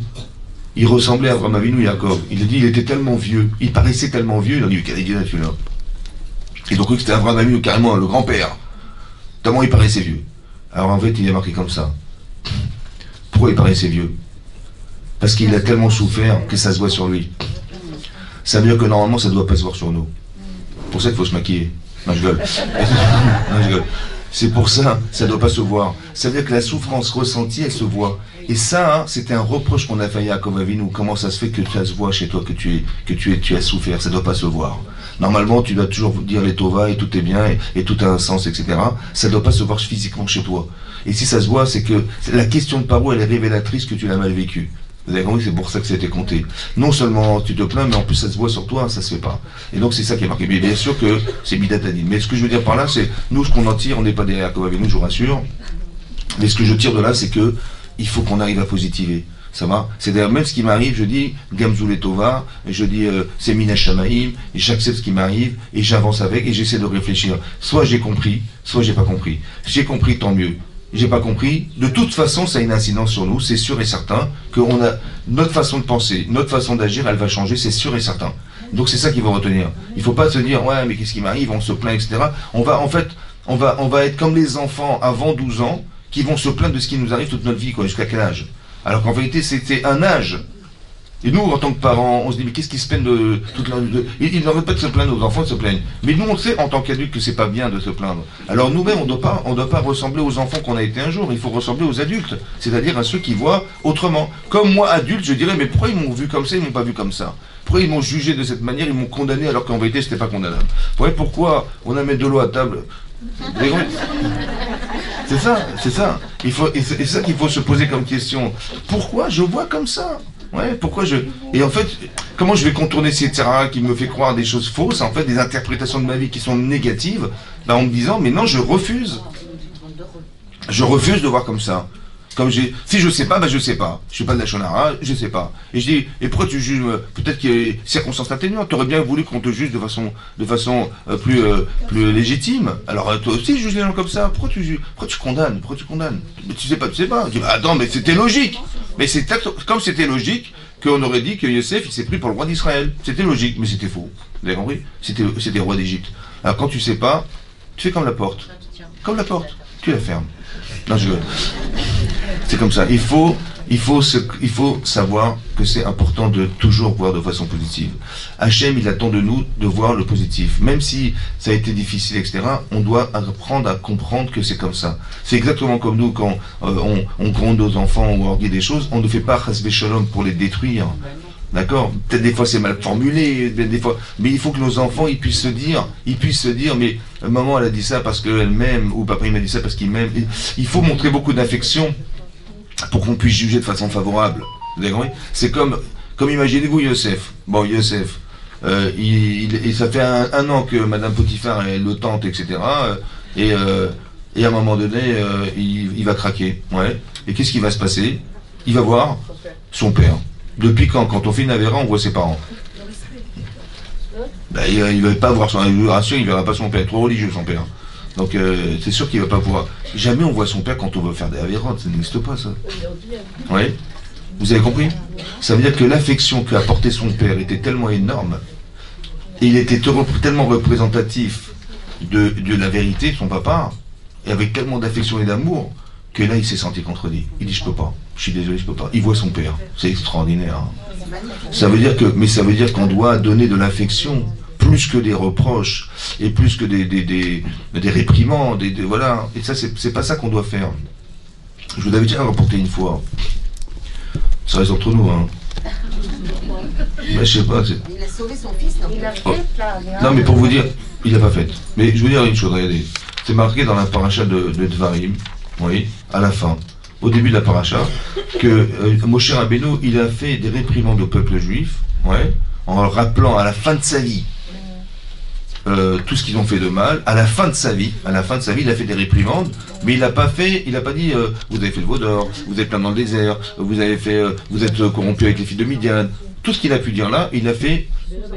Il ressemblait à Avraham Avinu Yaakov. Il a dit il était tellement vieux, il paraissait tellement vieux, il a dit quel est celui-là? Ils ont cru que c'était Avraham Avinu, carrément le grand-père. Tellement il paraissait vieux. Alors en fait il est marqué comme ça. Pourquoi il paraissait vieux? Parce qu'il a tellement souffert que ça se voit sur lui. Ça veut dire que normalement ça ne doit pas se voir sur nous. Pour ça qu'il faut se maquiller. Non, je gueule. Non, je gueule. C'est pour ça, ça ne doit pas se voir. Ça veut dire que la souffrance ressentie, elle se voit. Et ça, c'était un reproche qu'on a fait à Yaakov Avinu. Comment ça se fait que ça se voit chez toi, que tu as souffert? Ça ne doit pas se voir. Normalement, tu dois toujours dire les Tova et tout est bien et tout a un sens, etc. Ça ne doit pas se voir physiquement chez toi. Et si ça se voit, c'est que la question de Paro, elle est révélatrice que tu l'as mal vécu. Vous avez compris, c'est pour ça que ça a été compté. Non seulement tu te plains, mais en plus ça se voit sur toi, ça se fait pas. Et donc c'est ça qui est marqué. Mais bien sûr que c'est bidatadine. Mais ce que je veux dire par là, c'est, nous, ce qu'on en tire, on n'est pas des Yaakov avec nous, je vous rassure. Mais ce que je tire de là, c'est que il faut qu'on arrive à positiver. Ça va? C'est d'ailleurs même ce qui m'arrive, je dis Gamzou et Tova, je dis c'est Mina Shamaïm, et j'accepte ce qui m'arrive, et j'avance avec, et j'essaie de réfléchir. Soit j'ai compris, soit j'ai pas compris. J'ai compris, tant mieux. J'ai pas compris. De toute façon, ça a une incidence sur nous, c'est sûr et certain, qu'on a notre façon de penser, notre façon d'agir, elle va changer, c'est sûr et certain. Donc c'est ça qu'il faut retenir. Il faut pas se dire, ouais, mais qu'est-ce qui m'arrive, on se plaint, etc. On va être comme les enfants avant 12 ans, qui vont se plaindre de ce qui nous arrive toute notre vie, quoi, jusqu'à quel âge? Alors qu'en vérité, c'était un âge. Et nous, en tant que parents, on se dit, mais qu'est-ce qui se plaignent de toute leur vie? Ils n'arrêtent pas de se plaindre, nos enfants se plaignent. Mais nous, on sait, en tant qu'adultes, que c'est pas bien de se plaindre. Alors nous-mêmes, on doit pas ressembler aux enfants qu'on a été un jour. Il faut ressembler aux adultes. C'est-à-dire à ceux qui voient autrement. Comme moi, adulte, je dirais, mais pourquoi ils m'ont vu comme ça, ils m'ont pas vu comme ça? Pourquoi ils m'ont jugé de cette manière, ils m'ont condamné alors qu'en vérité, c'était pas condamnable? Vous voyez pourquoi on a mis de l'eau à table? C'est ça. C'est ça qu'il faut se poser comme question. Pourquoi je vois comme ça? Ouais, pourquoi je... Et en fait, comment je vais contourner ces terrains qui me fait croire des choses fausses, en fait, des interprétations de ma vie qui sont négatives, en me disant, mais non, je refuse. Je refuse de voir comme ça. Si je sais pas, je sais pas. Je suis pas de la Shonara, je sais pas. Et je dis, et pourquoi tu juges? Peut-être qu'il y a des circonstances atténuantes. Tu aurais bien voulu qu'on te juge de façon plus légitime. Alors toi aussi, juge les gens comme ça. Pourquoi tu juges? Pourquoi tu condamnes? Mais tu sais pas. Je dis, attends, mais c'était logique. Mais c'est comme c'était logique qu'on aurait dit que Yosef, il s'est pris pour le roi d'Israël. C'était logique, mais c'était faux. Vous avez compris? C'était roi d'Égypte. Alors quand tu sais pas, tu fais comme la porte. Comme la porte. Tu la fermes. Non, je... C'est comme ça. Il faut savoir que c'est important de toujours voir de façon positive. Hachem, il attend de nous de voir le positif. Même si ça a été difficile, etc., on doit apprendre à comprendre que c'est comme ça. C'est exactement comme nous, quand on gronde nos enfants ou on leur dit des choses, on ne fait pas chasvé shalom pour les détruire. D'accord? Peut-être des fois c'est mal formulé, des fois, mais il faut que nos enfants ils puissent se dire, mais maman elle a dit ça parce qu'elle m'aime, ou papa il m'a dit ça parce qu'il m'aime. Il faut montrer beaucoup d'affection pour qu'on puisse juger de façon favorable. Vous avez compris? C'est comme imaginez-vous Yosef. Bon, Yosef, ça fait un an que Madame Potiphar est le tante, etc. Et à un moment donné, il va craquer. Ouais. Et qu'est-ce qui va se passer? Il va voir son père. Depuis quand on fait une avéra, on voit ses parents. Il ne va pas voir son adoration, il ne verra pas son père. Trop religieux son père. Donc c'est sûr qu'il ne va pas pouvoir. Jamais on voit son père quand on veut faire des avérotes, ça n'existe pas ça. Oui. Vous avez compris? Ça veut dire que l'affection qu'a apporté son père était tellement énorme, et il était tellement représentatif de la vérité, son papa, et avec tellement d'affection et d'amour, que là il s'est senti contredit. Il dit je peux pas, je suis désolé, je peux pas. Il voit son père, c'est extraordinaire. Ça veut dire qu'on doit donner de l'affection plus que des reproches et plus que des réprimandes, voilà. Et ça c'est pas ça qu'on doit faire. Je vous avais déjà rapporté une fois. Ça reste entre nous, hein. Mais je sais pas. Il a sauvé son fils, non? Il a fait là. Non mais pour vous dire, il l'a pas fait. Mais je veux dire une chose, regardez. C'est marqué dans la paracha de Dvarim. Oui, à la fin, au début de la paracha, que Moshe Rabbeinu, il a fait des réprimandes au peuple juif, ouais, en leur rappelant à la fin de sa vie tout ce qu'ils ont fait de mal. À la fin de sa vie, il a fait des réprimandes, mais il n'a pas dit vous avez fait le veau d'or, vous êtes plein dans le désert, vous êtes corrompu avec les filles de Midian. Tout ce qu'il a pu dire là, il a fait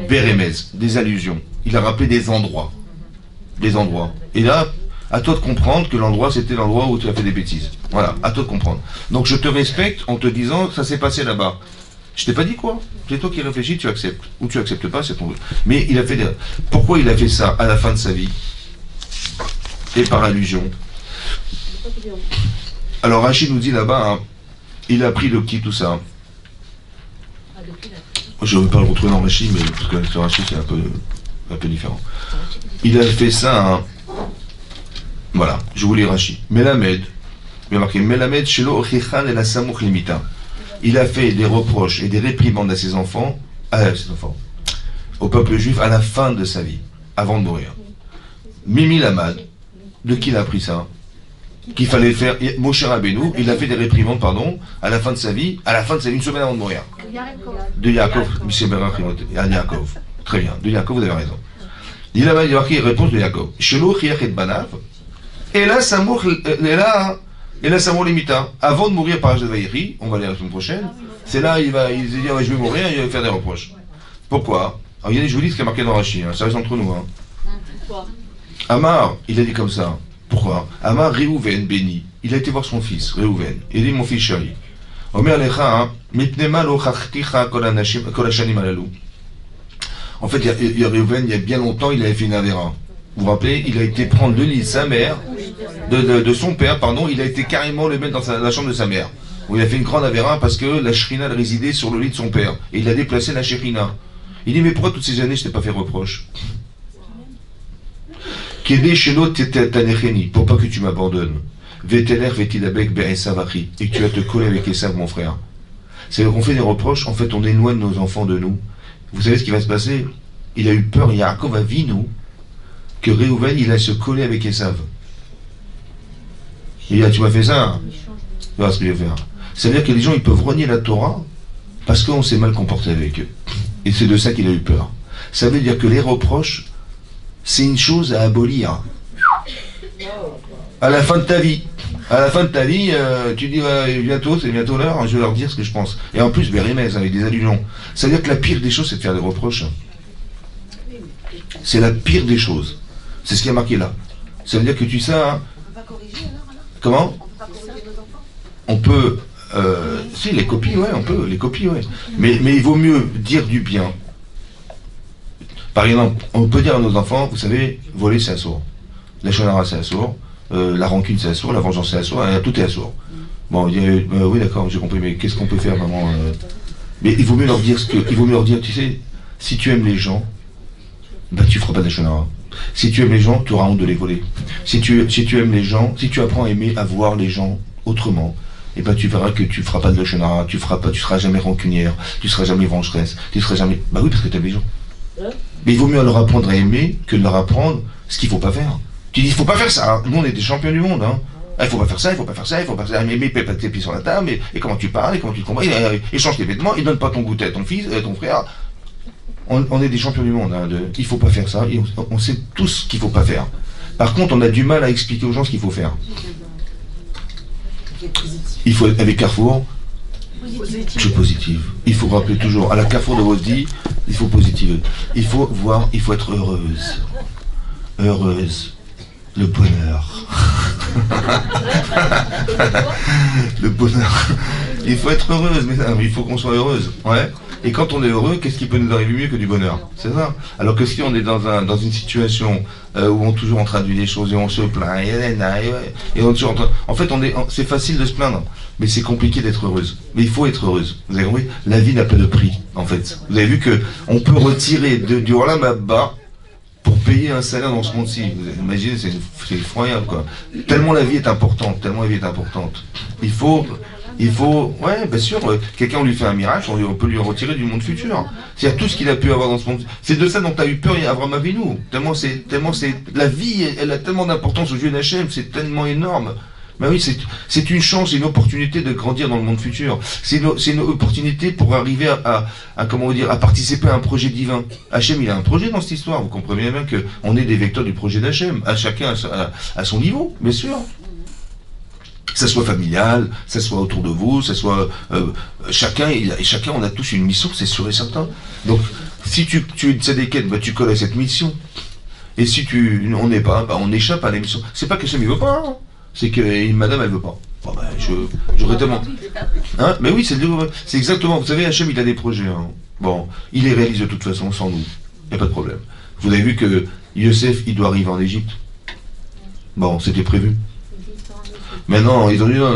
bérémez, des allusions. Il a rappelé des endroits. Et là, à toi de comprendre que l'endroit, c'était l'endroit où tu as fait des bêtises. Voilà, à toi de comprendre. Donc je te respecte en te disant, ça s'est passé là-bas. Je t'ai pas dit quoi? C'est toi qui réfléchis, tu acceptes. Ou tu acceptes pas, c'est ton... Mais il a fait Pourquoi il a fait ça à la fin de sa vie? Et par allusion. Alors Rachid nous dit là-bas, hein, il a pris le petit, tout ça. Je ne veux pas le retrouver dans Rachid, mais parce que sur Rachid c'est un peu différent. Il a fait ça, hein. Voilà, je vous lis Rashi. Melamed, il y a marqué Melamed Shelo Ochichan et la Samouch Limita. Il a fait des reproches et des réprimandes à ses enfants, au peuple juif à la fin de sa vie, avant de mourir. Mimi Lamad, de qui il a appris ça? Qu'il fallait faire, Moshe Rabbeinu, il a fait des réprimandes, pardon, à la fin de sa vie, une semaine avant de mourir. De Yaakov, Michel Berach, Yaakov. Très bien, de Yaakov, vous avez raison. Il a marqué réponse de Yaakov. Shelo chiach et banav, et là, Samour limita. Avant de mourir par Hajjad Vayeri, on va aller la semaine prochaine, c'est là, il se dit, je vais mourir, il va faire des reproches. Pourquoi? Alors, il y a des jolis qui est marqué dans Rashi, ça reste entre nous. Amar, il a dit comme ça. Pourquoi? Amar Réhouven béni. Il a été voir son fils, Réhouven. Il dit, mon fils chéri. Omer lecha, mitnema lo chachticha kol hashanim alalou. En fait, il y a Réhouven, il y a bien longtemps, il avait fait une avéra. Vous vous rappelez, il a été prendre le lit de sa mère, de son père, pardon, il a été carrément le mettre dans la chambre de sa mère. Où il a fait une grande avéra parce que la Shrina résidait sur le lit de son père. Et il a déplacé la Shrina. Il dit, mais pourquoi toutes ces années je t'ai pas fait reproche? Pour pas que tu m'abandonnes. Et que tu vas te coller avec Esav, mon frère. C'est-à-dire qu'on fait des reproches, en fait on éloigne nos enfants de nous. Vous savez ce qui va se passer? Il a eu peur, Yaakov a vu nous, que Réhouven il a se coller avec Esav. Il a dit, tu m'as fait ça, hein? Tu vois ce que je vais faire. C'est-à-dire que les gens ils peuvent renier la Torah parce qu'on s'est mal comporté avec eux. Et c'est de ça qu'il a eu peur. Ça veut dire que les reproches, c'est une chose à abolir. À la fin de ta vie. À la fin de ta vie, tu dis, c'est bientôt l'heure, je vais leur dire ce que je pense. Et en plus, Bérémez, avec des allusions. Ça veut dire que la pire des choses, c'est de faire des reproches. C'est la pire des choses. C'est ce qui est marqué là. Ça veut dire que tu sais, hein, on peut pas corriger alors? Comment? On peut pas corriger nos enfants? On peut, si, les copies, ouais, on peut, les copies, ouais. Mais il vaut mieux dire du bien. Par exemple, on peut dire à nos enfants, vous savez, voler c'est assourd. La shonara c'est assourd, la rancune c'est assourd, la vengeance c'est assourd, tout est assourd. Bon, il dit, oui d'accord, j'ai compris, mais qu'est-ce qu'on peut faire vraiment Mais il vaut mieux leur dire tu sais, si tu aimes les gens, bah tu feras pas de la shonara. Si tu aimes les gens, tu auras honte de les voler. Si tu aimes les gens, si tu apprends à aimer, à voir les gens autrement, et ben tu verras que tu feras pas de la shonara, tu seras jamais rancunière, tu seras jamais vengeresse, tu seras jamais. Bah oui, parce que tu aimes les gens. Mais il vaut mieux leur apprendre à aimer que de leur apprendre ce qu'il faut pas faire. Tu dis, il faut pas faire ça. Nous, on est des champions du monde. Hein. Il faut pas faire ça, il faut pas faire ça, il faut pas faire ça. Mais paie pas tes pieds sur la table, et comment tu parles, et comment tu te combats, échange tes vêtements, il donne pas ton goûter à ton fils, à ton frère. On est des champions du monde. Hein, il faut pas faire ça. Et on sait tous ce qu'il faut pas faire. Par contre, on a du mal à expliquer aux gens ce qu'il faut faire. Il faut être avec Carrefour. Je suis positive. Il faut rappeler toujours, à la Carrefour de votre vie, il faut positiver. Il faut être heureuse. Heureuse. Le bonheur. Le bonheur. Il faut être heureuse, mais il faut qu'on soit heureuse. Ouais. Et quand on est heureux, qu'est-ce qui peut nous arriver mieux que du bonheur? C'est ça. Alors que si on est dans une situation où on est toujours en train de vivre des choses et on se plaint, et on est toujours en train... En fait, c'est facile de se plaindre, mais c'est compliqué d'être heureuse. Mais il faut être heureuse. Vous avez compris? La vie n'a pas de prix, en fait. Vous avez vu que on peut retirer du Olam Haba pour payer un salaire dans ce monde-ci. Vous imaginez, c'est effroyable, quoi. Tellement la vie est importante, Il faut, ouais, bien sûr, quelqu'un lui fait un miracle, on peut lui retirer du monde futur. C'est-à-dire tout ce qu'il a pu avoir dans ce monde. C'est de ça dont a eu peur Abraham Avinu. La vie, elle a tellement d'importance aux yeux d'Hachem, c'est tellement énorme. Ben oui, c'est une chance, c'est une opportunité de grandir dans le monde futur. C'est une opportunité pour arriver à participer à un projet divin. Hachem, il a un projet dans cette histoire. Vous comprenez bien que on est des vecteurs du projet d'Hachem. À chacun à son niveau, bien sûr. Ça soit familial, ça soit autour de vous, ça soit chacun, on a tous une mission, c'est sûr et certain. Donc, si tu es une tzadékette, bah tu colles à cette mission. Et si on n'est pas, bah on échappe à la mission. C'est pas que ça ne veut pas, hein. C'est que madame elle veut pas. Bon ben j'aurais tellement. Hein, mais oui, c'est exactement. Vous savez, Hachem il a des projets. Hein. Bon, il les réalise de toute façon sans nous. Il n'y a pas de problème. Vous avez vu que Yosef il doit arriver en Égypte. Bon, c'était prévu. Maintenant, ils ont dit non,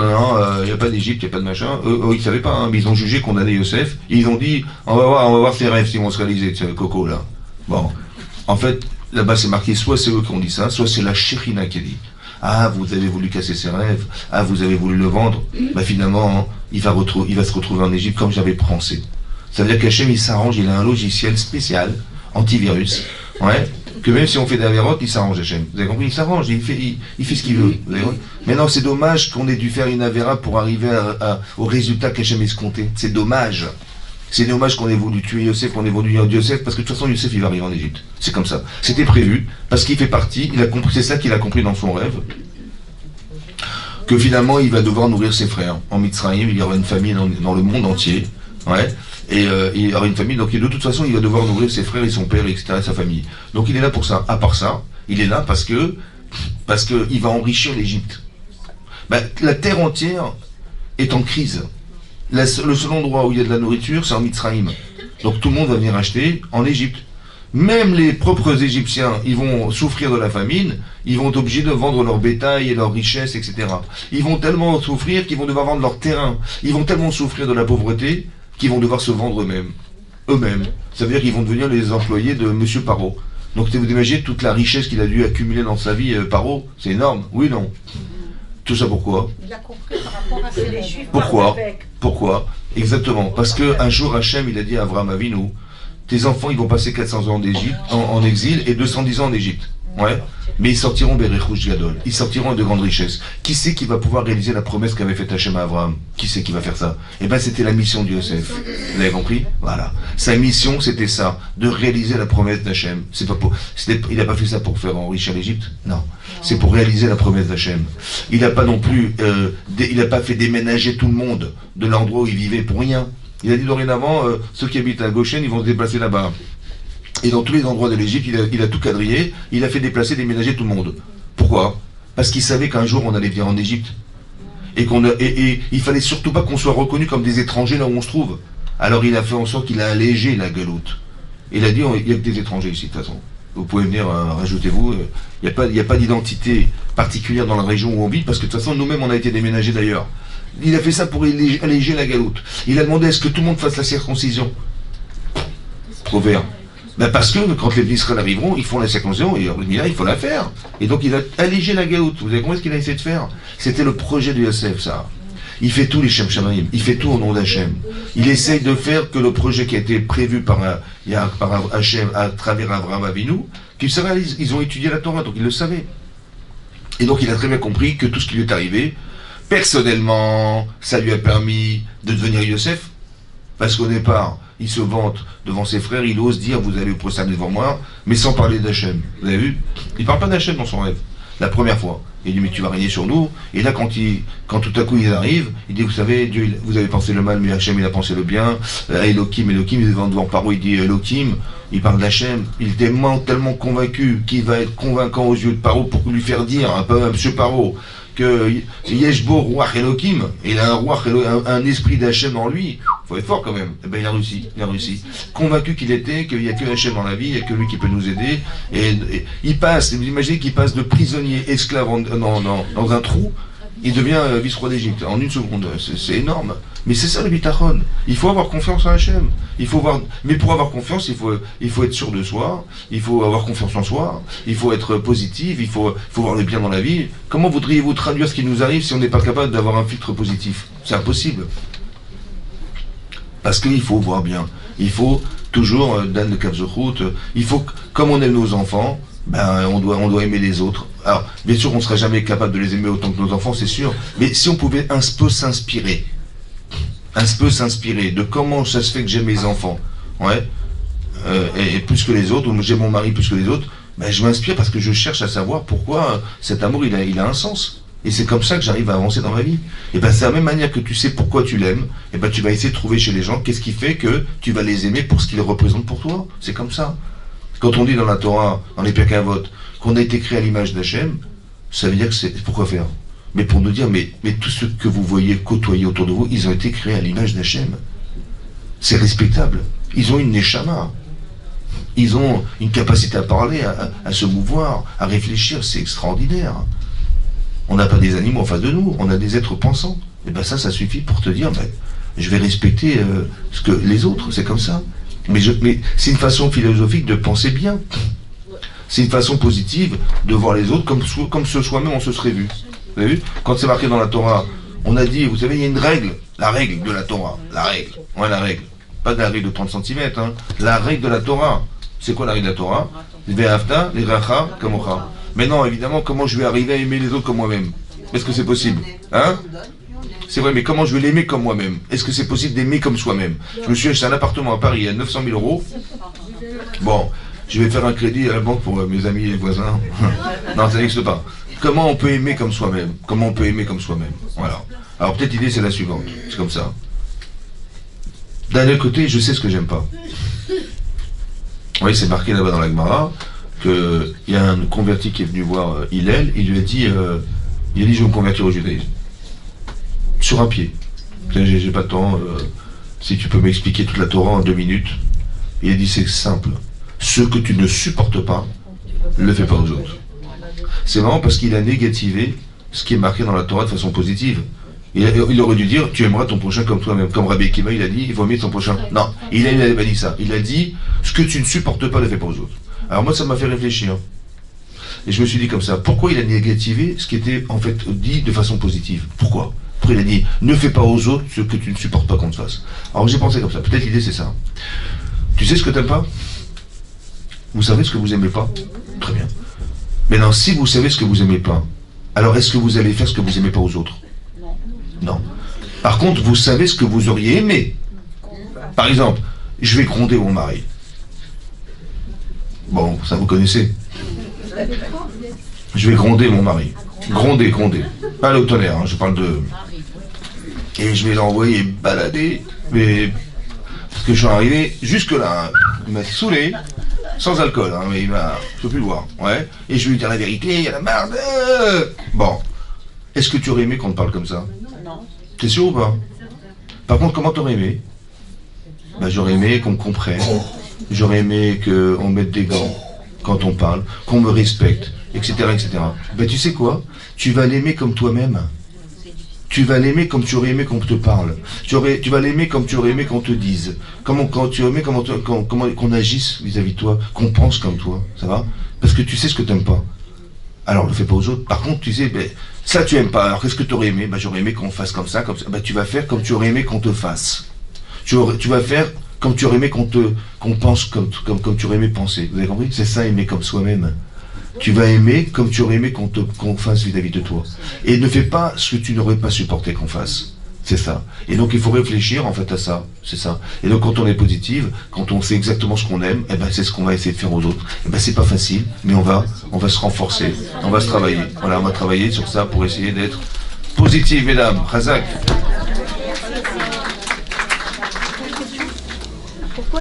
il n'y a pas d'Égypte, il n'y a pas de machin. Eux, ils ne savaient pas, hein, mais ils ont jugé, condamné Yosef. Ils ont dit, on va voir ses rêves s'ils vont se réaliser, ce coco là. Bon, en fait, là-bas c'est marqué, soit c'est eux qui ont dit ça, soit c'est la Shekhinah qui a dit. Ah, vous avez voulu casser ses rêves, ah, vous avez voulu le vendre. Bah finalement, hein, il va se retrouver en Égypte comme j'avais pensé. Ça veut dire qu'Hachem il s'arrange, il a un logiciel spécial antivirus. Ouais. Que même si on fait des avérotes, il s'arrange Hachem. Vous avez compris? Il s'arrange, il fait ce qu'il veut. Vous avez compris? Maintenant, c'est dommage qu'on ait dû faire une avéra pour arriver au résultat qu'Hachem escompté. C'est dommage. C'est dommage qu'on ait voulu tuer Yosef, qu'on ait voulu tuer Yosef, parce que de toute façon, Yosef, il va arriver en Égypte. C'est comme ça. C'était prévu, parce qu'il fait partie, il a compris, c'est ça qu'il a compris dans son rêve, que finalement, il va devoir nourrir ses frères. En Mitzrayim, il y aura une famille dans le monde entier. Ouais. Et il y aura une famille, donc de toute façon, il va devoir nourrir ses frères et son père, etc., et sa famille. Donc il est là pour ça. À part ça, il est là parce que il va enrichir l'Égypte. La terre entière est en crise. Le seul endroit où il y a de la nourriture, c'est en Mitzrayim. Donc tout le monde va venir acheter en Égypte. Même les propres Égyptiens, ils vont souffrir de la famine, ils vont être obligés de vendre leur bétail et leurs richesses, etc. Ils vont tellement souffrir qu'ils vont devoir vendre leur terrain. Ils vont tellement souffrir de la pauvreté qu'ils vont devoir se vendre eux-mêmes. Ça veut dire qu'ils vont devenir les employés de Monsieur Paro. Donc vous imaginez toute la richesse qu'il a dû accumuler dans sa vie, Paro, c'est énorme, oui non? Tout ça pourquoi? Il a compris par rapport à ces Juifs. Pourquoi? Exactement. Parce qu'un jour, Hachem, il a dit à Avraham Avinu, tes enfants, ils vont passer 400 ans en exil et 210 ans en Égypte. Ouais. Mais ils sortiront Berechouch Gadol. Ils sortiront de grandes richesses. Qui c'est qui va pouvoir réaliser la promesse qu'avait faite Hachem à Avraham? Qui c'est qui va faire ça? Eh bien, c'était la mission de Yosef. Vous avez compris? Voilà. Sa mission, c'était ça, de réaliser la promesse d'Hachem. Il n'a pas fait ça pour faire enrichir l'Égypte. Non. C'est pour réaliser la promesse d'Hachem. Il n'a pas non plus, il n'a pas fait déménager tout le monde de l'endroit où il vivait pour rien. Il a dit dorénavant, ceux qui habitent à Goshen, ils vont se déplacer là-bas. Et dans tous les endroits de l'Égypte, il a tout quadrillé, il a fait déplacer, déménager tout le monde. Pourquoi? Parce qu'il savait qu'un jour on allait venir en Égypte. Et il fallait surtout pas qu'on soit reconnu comme des étrangers là où on se trouve. Alors il a fait en sorte qu'il a allégé la galoute. Il a dit, il n'y a que des étrangers ici de toute façon. Vous pouvez venir, rajoutez-vous. Il n'y a pas d'identité particulière dans la région où on vit, parce que de toute façon, nous-mêmes, on a été déménagés d'ailleurs. Il a fait ça pour alléger la galoute. Il a demandé à ce que tout le monde fasse la circoncision. Au vert. Parce que quand les Israël arriveront, ils font la circoncision, et là, il faut la faire. Et donc, il a allégé la galoute. Vous avez compris ce qu'il a essayé de faire? C'était le projet de Yosef, ça. Il fait tout les Shem Shamarim, il fait tout au nom d'Hachem. Il essaye de faire que le projet qui a été prévu par Hachem à travers Avraham Avinu, qu'il se réalise. Ils ont étudié la Torah, donc ils le savaient. Et donc, il a très bien compris que tout ce qui lui est arrivé, personnellement, ça lui a permis de devenir Yosef. Parce qu'au départ, il se vante devant ses frères, il ose dire, vous allez vous prosterner devant moi, mais sans parler d'Hachem. Vous avez vu? Il ne parle pas d'Hachem dans son rêve. La première fois. Il dit, mais tu vas régner sur nous. Et là, quand tout à coup ils arrivent, il dit, vous savez, Dieu, vous avez pensé le mal, mais Hachem, il a pensé le bien. Elohim, il est devant Paro, il dit Elohim, il parle d'Hachem. Il était tellement convaincu qu'il va être convaincant aux yeux de Paro pour lui faire dire, un peu, monsieur Paro, que Yeshbo, roi Elohim, il a un esprit d'Hachem en lui. Il faut être fort quand même. Eh ben, il a réussi. Convaincu qu'il n'y a que Hachem dans la vie, il n'y a que lui qui peut nous aider. Et il passe, vous imaginez qu'il passe de prisonnier esclave dans un trou, il devient vice-roi d'Égypte en une seconde. C'est énorme. Mais c'est ça le bitachon. Il faut avoir confiance en Hachem. Mais pour avoir confiance, il faut être sûr de soi, il faut avoir confiance en soi, il faut être positif, il faut voir le bien dans la vie. Comment voudriez-vous traduire ce qui nous arrive si on n'est pas capable d'avoir un filtre positif? C'est impossible. Parce qu'il faut voir bien. Il faut toujours, Dan de Kavzochout, il faut, comme on aime nos enfants, on doit aimer les autres. Alors, bien sûr, on ne sera jamais capable de les aimer autant que nos enfants, c'est sûr. Mais si on pouvait un peu s'inspirer de comment ça se fait que j'aime mes enfants, ouais, et plus que les autres, ou j'aime mon mari plus que les autres, je m'inspire parce que je cherche à savoir pourquoi cet amour, il a un sens. Et c'est comme ça que j'arrive à avancer dans ma vie. Et c'est de la même manière que tu sais pourquoi tu l'aimes, et tu vas essayer de trouver chez les gens qu'est-ce qui fait que tu vas les aimer pour ce qu'ils représentent pour toi. C'est comme ça. Quand on dit dans la Torah, dans les Pirkei Avot, qu'on a été créé à l'image d'Hachem, ça veut dire que c'est pourquoi faire? Mais pour nous dire, mais tous ceux que vous voyez côtoyer autour de vous, ils ont été créés à l'image d'Hachem. C'est respectable. Ils ont une neshama. Ils ont une capacité à parler, à se mouvoir, à réfléchir. C'est extraordinaire. On n'a pas des animaux en face de nous, on a des êtres pensants. Et ça suffit pour te dire, je vais respecter ce que les autres, c'est comme ça. Mais c'est une façon philosophique de penser bien. C'est une façon positive de voir les autres comme ce soi-même on se serait vu. Vous avez vu? Quand c'est marqué dans la Torah, on a dit, vous savez, il y a une règle, la règle de la Torah, la règle. Ouais, la règle. Pas de la règle de 30 cm, hein. La règle de la Torah. C'est quoi la règle de la Torah? Ve'afta l'iracha kamocha. Mais non, évidemment, comment je vais arriver à aimer les autres comme moi-même? Est-ce que c'est possible? Hein? C'est vrai, mais comment je vais l'aimer comme moi-même? Est-ce que c'est possible d'aimer comme soi-même? Je me suis acheté un appartement à Paris à 900 000 euros. Bon, je vais faire un crédit à la banque pour mes amis et voisins. Non, ça n'existe pas. Comment on peut aimer comme soi-même? Comment on peut aimer comme soi-même? Voilà. Alors peut-être l'idée c'est la suivante. C'est comme ça. D'un autre côté, je sais ce que j'aime pas. Oui, c'est marqué là-bas dans la Gemara qu'il y a un converti qui est venu voir Hillel. Il lui a dit, je vais me convertir au judaïsme. Sur un pied. J'ai pas de temps. Si tu peux m'expliquer toute la Torah en 2 minutes. Il a dit c'est simple. Ce que tu ne supportes pas, ne le fais pas aux autres. C'est marrant parce qu'il a négativé ce qui est marqué dans la Torah de façon positive. Il aurait dû dire tu aimeras ton prochain comme toi-même. Comme Rabbi Akiva, il a dit il vaut mieux ton prochain. Non, il n'avait pas dit ça. Il a dit ce que tu ne supportes pas, ne le fais pas aux autres. Alors moi ça m'a fait réfléchir. Et je me suis dit comme ça, pourquoi il a négativé ce qui était en fait dit de façon positive? Pourquoi il a dit ne fais pas aux autres ce que tu ne supportes pas qu'on te fasse. Alors j'ai pensé comme ça, peut-être l'idée c'est ça. Tu sais ce que tu n'aimes pas? Vous savez ce que vous aimez pas? Très bien. Maintenant, si vous savez ce que vous aimez pas, alors est-ce que vous allez faire ce que vous aimez pas aux autres? Non. Par contre, vous savez ce que vous auriez aimé. Par exemple, je vais gronder mon mari. Bon, ça vous connaissez. Je vais gronder mon mari. Gronder. Pas le tonnerre, hein, je parle de... Et je vais l'envoyer balader, mais... Parce que je suis arrivé jusque-là, hein. Il m'a saoulé, sans alcool, hein, mais je peux plus le voir, ouais. Et je vais lui dire la vérité, il y a la merde. Bon. Est-ce que tu aurais aimé qu'on te parle comme ça? Non. T'es sûr ou pas? Par contre, comment t'aurais aimé? J'aurais aimé qu'on me comprenne. J'aurais aimé qu'on mette des gants quand on parle, qu'on me respecte, etc., etc. Tu sais quoi? Tu vas l'aimer comme toi-même. Tu vas l'aimer comme tu aurais aimé qu'on te parle. Tu vas l'aimer comme tu aurais aimé qu'on te dise. Quand tu aurais aimé qu'on agisse vis-à-vis de toi, qu'on pense comme toi. Ça va? Parce que tu sais ce que tu n'aimes pas. Alors, ne le fais pas aux autres. Par contre, tu sais, ça tu aimes pas. Alors, qu'est-ce que tu aurais aimé? J'aurais aimé qu'on fasse comme ça, comme ça. Tu vas faire comme tu aurais aimé qu'on te fasse. Tu vas faire comme tu aurais aimé qu'on pense comme tu aurais aimé penser. Vous avez compris? C'est ça, aimer comme soi-même. Tu vas aimer comme tu aurais aimé qu'on fasse vis-à-vis de toi. Et ne fais pas ce que tu n'aurais pas supporté qu'on fasse. C'est ça. Et donc il faut réfléchir en fait à ça. C'est ça. Et donc quand on est positive, quand on sait exactement ce qu'on aime, c'est ce qu'on va essayer de faire aux autres. C'est pas facile, mais on va se renforcer. On va se travailler. Voilà, on va travailler sur ça pour essayer d'être positif, mesdames. Razak.